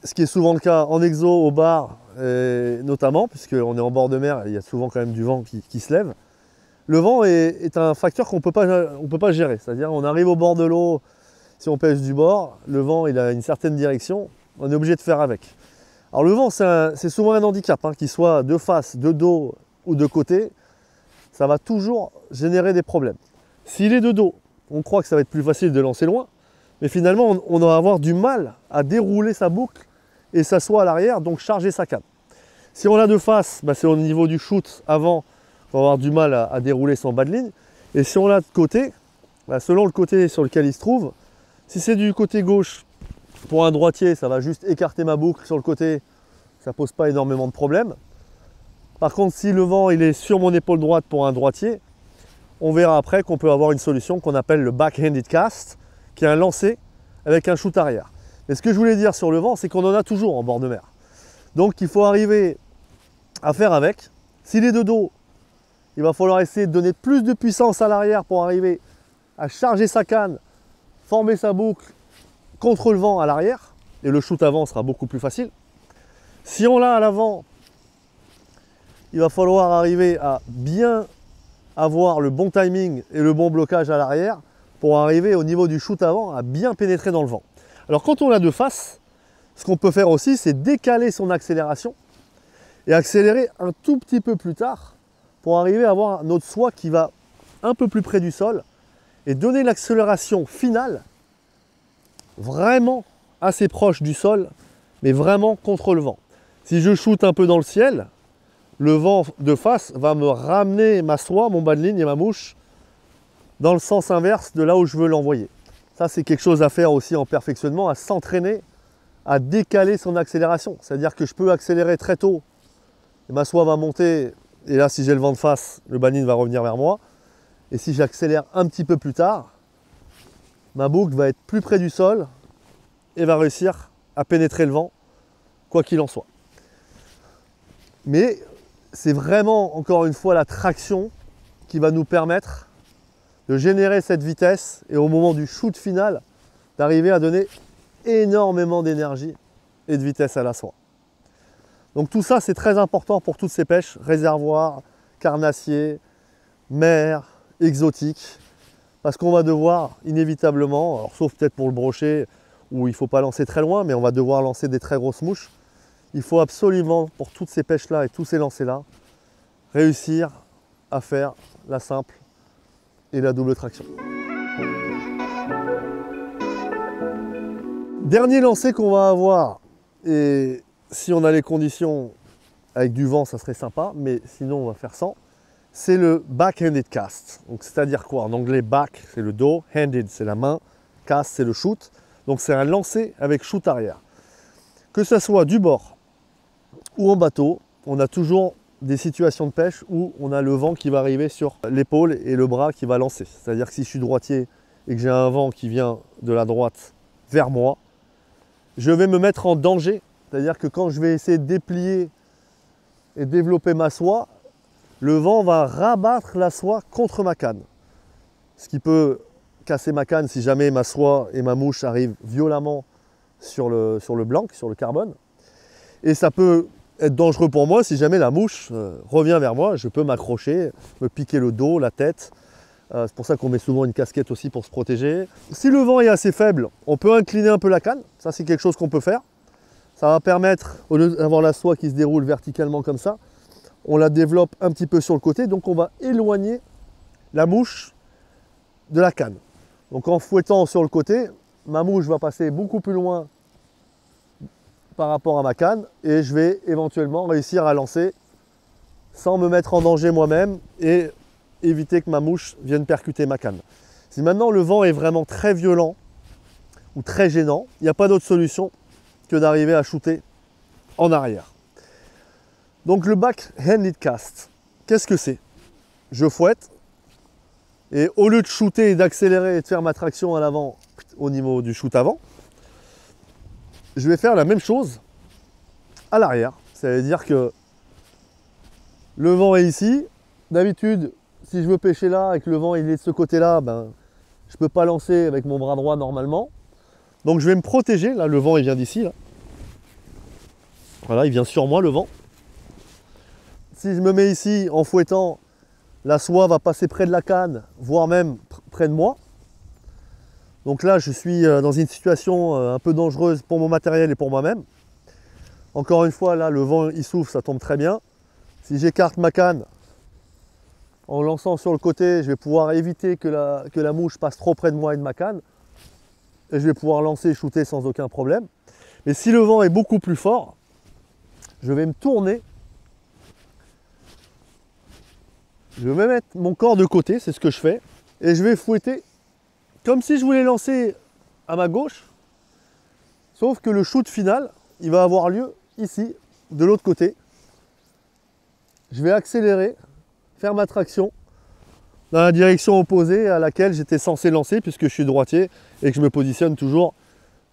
ce qui est souvent le cas en exo, au bar, notamment, puisqu'on est en bord de mer, il y a souvent quand même du vent qui se lève, le vent est un facteur qu'on ne peut pas gérer. C'est-à-dire on arrive au bord de l'eau, si on pêche du bord, le vent il a une certaine direction, on est obligé de faire avec. Alors le vent, c'est souvent un handicap, hein, qu'il soit de face, de dos ou de côté, ça va toujours générer des problèmes. S'il est de dos, on croit que ça va être plus facile de lancer loin, mais finalement on va avoir du mal à dérouler sa boucle et sa soie à l'arrière, donc charger sa canne. Si on l'a de face, bah c'est au niveau du shoot avant, on va avoir du mal à dérouler son bas de ligne. Et si on l'a de côté, bah selon le côté sur lequel il se trouve, si c'est du côté gauche, pour un droitier, ça va juste écarter ma boucle sur le côté, ça pose pas énormément de problèmes. Par contre, si le vent il est sur mon épaule droite pour un droitier, on verra après qu'on peut avoir une solution qu'on appelle le back-handed cast, qui est un lancer avec un shoot arrière. Mais ce que je voulais dire sur le vent, c'est qu'on en a toujours en bord de mer. Donc il faut arriver à faire avec, S'il est de dos, il va falloir essayer de donner plus de puissance à l'arrière pour arriver à charger sa canne, former sa boucle contre le vent à l'arrière, et le shoot avant sera beaucoup plus facile. Si on l'a à l'avant, il va falloir arriver à bien avoir le bon timing et le bon blocage à l'arrière pour arriver au niveau du shoot avant à bien pénétrer dans le vent. Alors quand on l'a de face, ce qu'on peut faire aussi, c'est décaler son accélération et accélérer un tout petit peu plus tard pour arriver à avoir notre soie qui va un peu plus près du sol et donner l'accélération finale vraiment assez proche du sol, mais vraiment contre le vent. Si je shoote un peu dans le ciel, le vent de face va me ramener ma soie, mon bas de ligne et ma mouche dans le sens inverse de là où je veux l'envoyer. Ça, c'est quelque chose à faire aussi en perfectionnement, à s'entraîner à décaler son accélération. C'est-à-dire que je peux accélérer très tôt et ma soie va monter, et là, si j'ai le vent de face, le bas de ligne va revenir vers moi. Et si j'accélère un petit peu plus tard, ma boucle va être plus près du sol et va réussir à pénétrer le vent, quoi qu'il en soit. Mais c'est vraiment, encore une fois, la traction qui va nous permettre de générer cette vitesse et au moment du shoot final, d'arriver à donner énormément d'énergie et de vitesse à la soie. Donc tout ça, c'est très important pour toutes ces pêches, réservoirs, carnassiers, mer, exotiques, parce qu'on va devoir inévitablement, alors sauf peut-être pour le brochet, où il ne faut pas lancer très loin, mais on va devoir lancer des très grosses mouches. Il faut absolument, pour toutes ces pêches-là et tous ces lancers-là, réussir à faire la simple et la double traction. Dernier lancer qu'on va avoir, et si on a les conditions avec du vent, ça serait sympa, mais sinon on va faire sans, c'est le back-handed cast. Donc c'est-à-dire quoi? En anglais, back, c'est le dos, handed, c'est la main, cast, c'est le shoot. Donc c'est un lancer avec shoot arrière. Que ce soit du bord ou en bateau, on a toujours des situations de pêche où on a le vent qui va arriver sur l'épaule et le bras qui va lancer. C'est-à-dire que si je suis droitier et que j'ai un vent qui vient de la droite vers moi, je vais me mettre en danger. C'est-à-dire que quand je vais essayer de déplier et développer ma soie, le vent va rabattre la soie contre ma canne. Ce qui peut casser ma canne si jamais ma soie et ma mouche arrivent violemment sur le blanc, sur le carbone. Et ça peut être dangereux pour moi si jamais la mouche revient vers moi. Je peux m'accrocher, me piquer le dos, la tête. C'est pour ça qu'on met souvent une casquette aussi pour se protéger. Si le vent est assez faible, on peut incliner un peu la canne. Ça, c'est quelque chose qu'on peut faire. Ça va permettre, au lieu d'avoir la soie qui se déroule verticalement comme ça, on la développe un petit peu sur le côté. Donc on va éloigner la mouche de la canne. Donc en fouettant sur le côté, ma mouche va passer beaucoup plus loin par rapport à ma canne et je vais éventuellement réussir à lancer sans me mettre en danger moi-même et éviter que ma mouche vienne percuter ma canne. Si maintenant le vent est vraiment très violent ou très gênant, il n'y a pas d'autre solution que d'arriver à shooter en arrière. Donc le back-handed cast, qu'est-ce que c'est? Je fouette et au lieu de shooter et d'accélérer et de faire ma traction à l'avant au niveau du shoot avant, je vais faire la même chose à l'arrière. Ça veut dire que le vent est ici. D'habitude, si je veux pêcher là et que le vent il est de ce côté-là, ben, je ne peux pas lancer avec mon bras droit normalement. Donc je vais me protéger. Là, le vent il vient d'ici. Voilà, il vient sur moi le vent. Si je me mets ici en fouettant, la soie va passer près de la canne, voire même près de moi. Donc là, je suis dans une situation un peu dangereuse pour mon matériel et pour moi-même. Encore une fois, là, le vent il souffle, ça tombe très bien. Si j'écarte ma canne en lançant sur le côté, je vais pouvoir éviter que la mouche passe trop près de moi et de ma canne. Et je vais pouvoir lancer et shooter sans aucun problème. Mais si le vent est beaucoup plus fort, je vais me tourner. Je vais mettre mon corps de côté, c'est ce que je fais. Et je vais fouetter comme si je voulais lancer à ma gauche. Sauf que le shoot final, il va avoir lieu ici, de l'autre côté. Je vais accélérer, faire ma traction dans la direction opposée à laquelle j'étais censé lancer puisque je suis droitier et que je me positionne toujours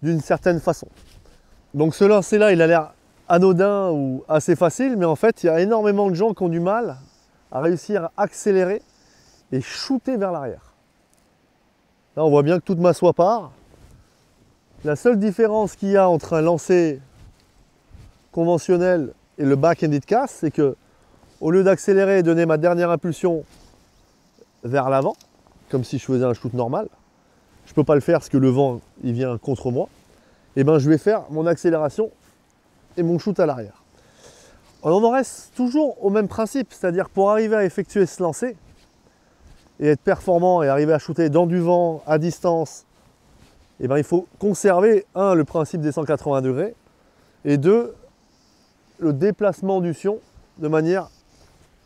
d'une certaine façon. Donc ce lancer là il a l'air anodin ou assez facile, mais en fait, il y a énormément de gens qui ont du mal à réussir à accélérer et shooter vers l'arrière. Là, on voit bien que toute ma soie part. La seule différence qu'il y a entre un lancer conventionnel et le back-handed cast, c'est que au lieu d'accélérer et donner ma dernière impulsion vers l'avant, comme si je faisais un shoot normal, je ne peux pas le faire parce que le vent il vient contre moi, et ben je vais faire mon accélération et mon shoot à l'arrière. On en reste toujours au même principe, c'est-à-dire pour arriver à effectuer ce lancer et être performant et arriver à shooter dans du vent, à distance, et ben il faut conserver, un, le principe des 180 degrés, et deux, le déplacement du sion de manière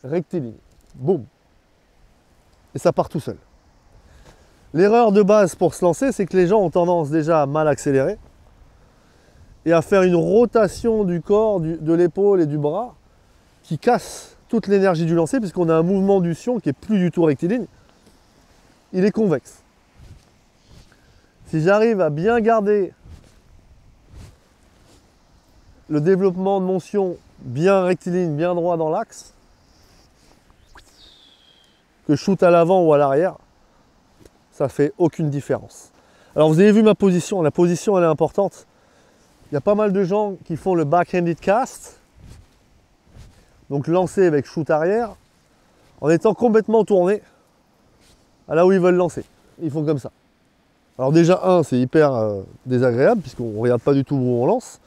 rectiligne. Boum. Et ça part tout seul. L'erreur de base pour se lancer, c'est que les gens ont tendance déjà à mal accélérer et à faire une rotation du corps, de l'épaule et du bras qui casse toute l'énergie du lancer puisqu'on a un mouvement du sion qui est plus du tout rectiligne, il est convexe. Si j'arrive à bien garder le développement de mon sion bien rectiligne, bien droit dans l'axe, que je shoot à l'avant ou à l'arrière, ça fait aucune différence. Alors vous avez vu ma position, la position elle est importante. Il y a pas mal de gens qui font le back-handed cast, donc lancer avec shoot arrière, en étant complètement tourné à là où ils veulent lancer. Ils font comme ça. Alors déjà, un, c'est hyper désagréable, puisqu'on ne regarde pas du tout où on lance.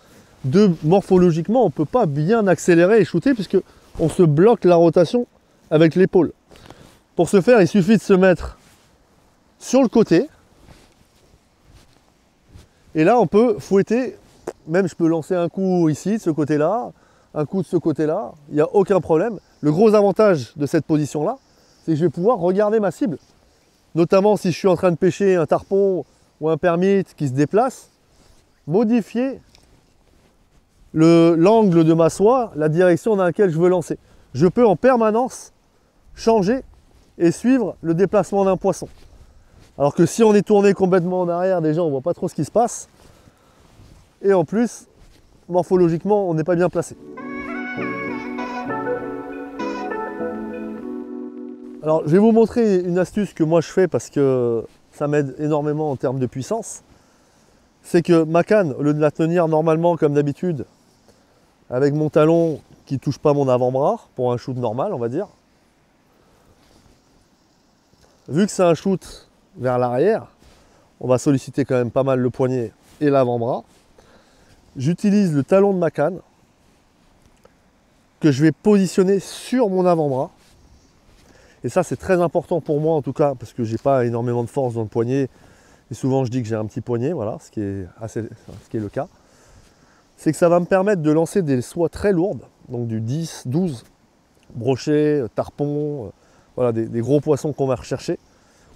Deux, morphologiquement, on ne peut pas bien accélérer et shooter, puisqu'on se bloque la rotation avec l'épaule. Pour ce faire, il suffit de se mettre sur le côté. Et là, on peut fouetter. Même je peux lancer un coup ici, de ce côté-là, un coup de ce côté-là. Il n'y a aucun problème. Le gros avantage de cette position-là, c'est que je vais pouvoir regarder ma cible. Notamment si je suis en train de pêcher un tarpon ou un permite qui se déplace. Modifier l'angle de ma soie, la direction dans laquelle je veux lancer. Je peux en permanence changer et suivre le déplacement d'un poisson. Alors que si on est tourné complètement en arrière, déjà on ne voit pas trop ce qui se passe. Et en plus, morphologiquement, on n'est pas bien placé. Alors, je vais vous montrer une astuce que moi je fais parce que ça m'aide énormément en termes de puissance. C'est que ma canne, au lieu de la tenir normalement comme d'habitude, avec mon talon qui ne touche pas mon avant-bras, pour un shoot normal, on va dire, vu que c'est un shoot vers l'arrière, on va solliciter quand même pas mal le poignet et l'avant-bras. J'utilise le talon de ma canne que je vais positionner sur mon avant-bras. Et ça, c'est très important pour moi en tout cas, parce que j'ai pas énormément de force dans le poignet. Et souvent, je dis que j'ai un petit poignet, voilà, ce qui est le cas. C'est que ça va me permettre de lancer des soies très lourdes, donc du 10, 12, brochet, tarpon, voilà, des gros poissons qu'on va rechercher,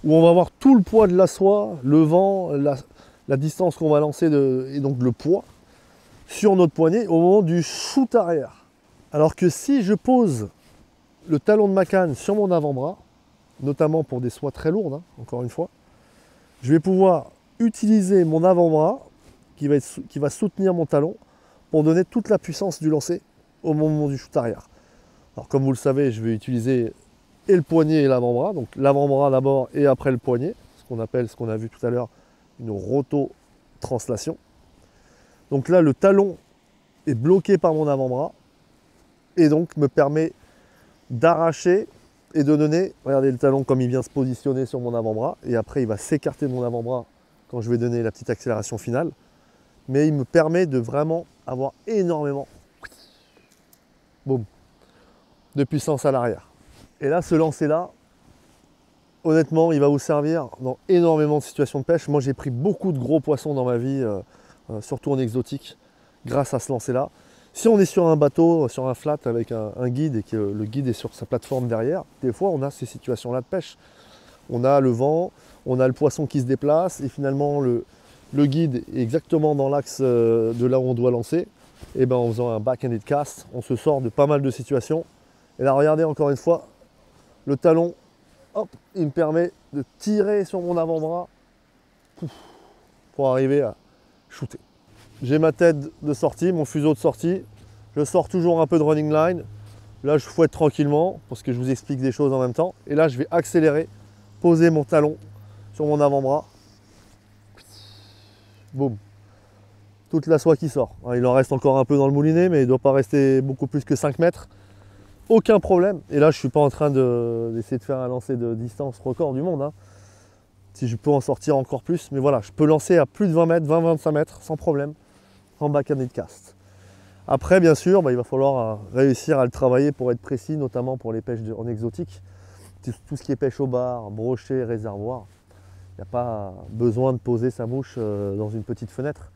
où on va avoir tout le poids de la soie, le vent, la distance qu'on va lancer et donc le poids sur notre poignet au moment du shoot arrière. Alors que si je pose le talon de ma canne sur mon avant-bras, notamment pour des soies très lourdes, hein, encore une fois, je vais pouvoir utiliser mon avant-bras qui va soutenir mon talon pour donner toute la puissance du lancer au moment du shoot arrière. Alors comme vous le savez, je vais utiliser et le poignet et l'avant-bras, donc l'avant-bras d'abord et après le poignet, ce qu'on appelle, ce qu'on a vu tout à l'heure, une rototranslation. Donc là, le talon est bloqué par mon avant-bras et donc me permet d'arracher et de donner, regardez le talon comme il vient se positionner sur mon avant-bras et après il va s'écarter de mon avant-bras quand je vais donner la petite accélération finale. Mais il me permet de vraiment avoir énormément boum, de puissance à l'arrière. Et là, ce lancer-là, honnêtement, il va vous servir dans énormément de situations de pêche. Moi, j'ai pris beaucoup de gros poissons dans ma vie, surtout en exotique, grâce à ce lancer-là. Si on est sur un bateau, sur un flat avec un guide et que le guide est sur sa plateforme derrière, des fois, on a ces situations-là de pêche. On a le vent, on a le poisson qui se déplace et finalement, le guide est exactement dans l'axe de là où on doit lancer. Et ben, en faisant un back-handed cast, on se sort de pas mal de situations. Et là, regardez encore une fois, le talon, hop, il me permet de tirer sur mon avant-bras pour arriver à shooter. J'ai ma tête de sortie, mon fuseau de sortie. Je sors toujours un peu de running line. Là, je fouette tranquillement parce que je vous explique des choses en même temps. Et là, je vais accélérer, poser mon talon sur mon avant-bras. Boum. Toute la soie qui sort. Il en reste encore un peu dans le moulinet, mais il ne doit pas rester beaucoup plus que 5 mètres. Aucun problème. Et là, je ne suis pas en train d'essayer de faire un lancer de distance record du monde. Si je peux en sortir encore plus. Mais voilà, je peux lancer à plus de 20 mètres, 20-25 mètres, sans problème, en backhanded cast. Après, bien sûr, il va falloir réussir à le travailler pour être précis, notamment pour les pêches en exotique. Tout ce qui est pêche au bar, brochet, réservoir. Il n'y a pas besoin de poser sa mouche dans une petite fenêtre.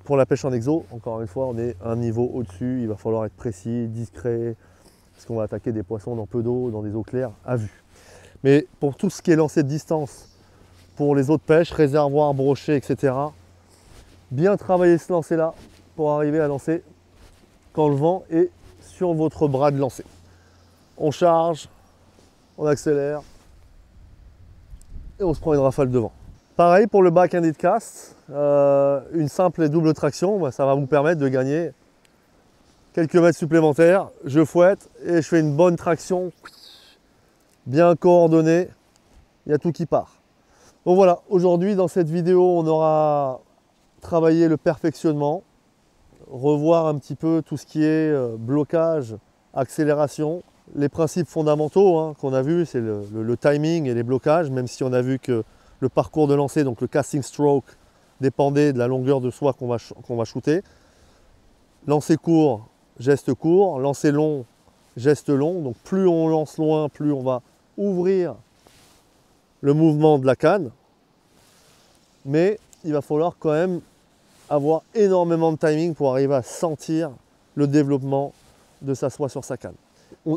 Pour la pêche en exo, encore une fois, on est un niveau au-dessus. Il va falloir être précis, discret, parce qu'on va attaquer des poissons dans peu d'eau, dans des eaux claires, à vue. Mais pour tout ce qui est lancé de distance, pour les autres pêches, réservoir, brochet, etc., bien travailler ce lancer-là pour arriver à lancer quand le vent est sur votre bras de lancer. On charge, on accélère et on se prend une rafale de vent. Pareil pour le backhanded cast, une simple et double traction, ça va vous permettre de gagner quelques mètres supplémentaires. Je fouette et je fais une bonne traction, bien coordonnée, il y a tout qui part. Donc voilà, aujourd'hui dans cette vidéo, on aura travaillé le perfectionnement, revoir un petit peu tout ce qui est blocage, accélération. Les principes fondamentaux qu'on a vus, c'est le timing et les blocages, même si on a vu que le parcours de lancer, donc le casting stroke, dépendait de la longueur de soie qu'on va shooter. Lancer court, geste court. Lancer long, geste long. Donc plus on lance loin, plus on va ouvrir le mouvement de la canne. Mais il va falloir quand même avoir énormément de timing pour arriver à sentir le développement de sa soie sur sa canne.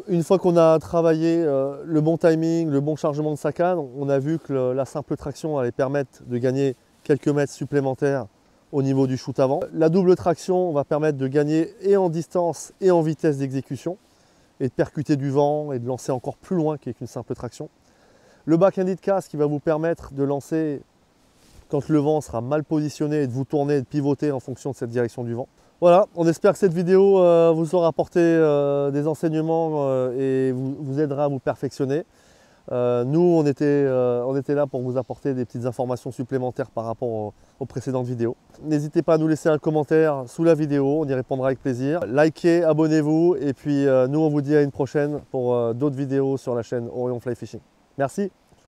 Une fois qu'on a travaillé le bon timing, le bon chargement de sa canne, on a vu que la simple traction allait permettre de gagner quelques mètres supplémentaires au niveau du shoot avant. La double traction va permettre de gagner et en distance et en vitesse d'exécution et de percuter du vent et de lancer encore plus loin qu'avec une simple traction. Le backhanded cast qui va vous permettre de lancer quand le vent sera mal positionné et de vous tourner et de pivoter en fonction de cette direction du vent. Voilà, on espère que cette vidéo vous aura apporté des enseignements et vous aidera à vous perfectionner. Nous, on était là pour vous apporter des petites informations supplémentaires par rapport aux précédentes vidéos. N'hésitez pas à nous laisser un commentaire sous la vidéo, on y répondra avec plaisir. Likez, abonnez-vous et puis nous, on vous dit à une prochaine pour d'autres vidéos sur la chaîne Orion Fly Fishing. Merci.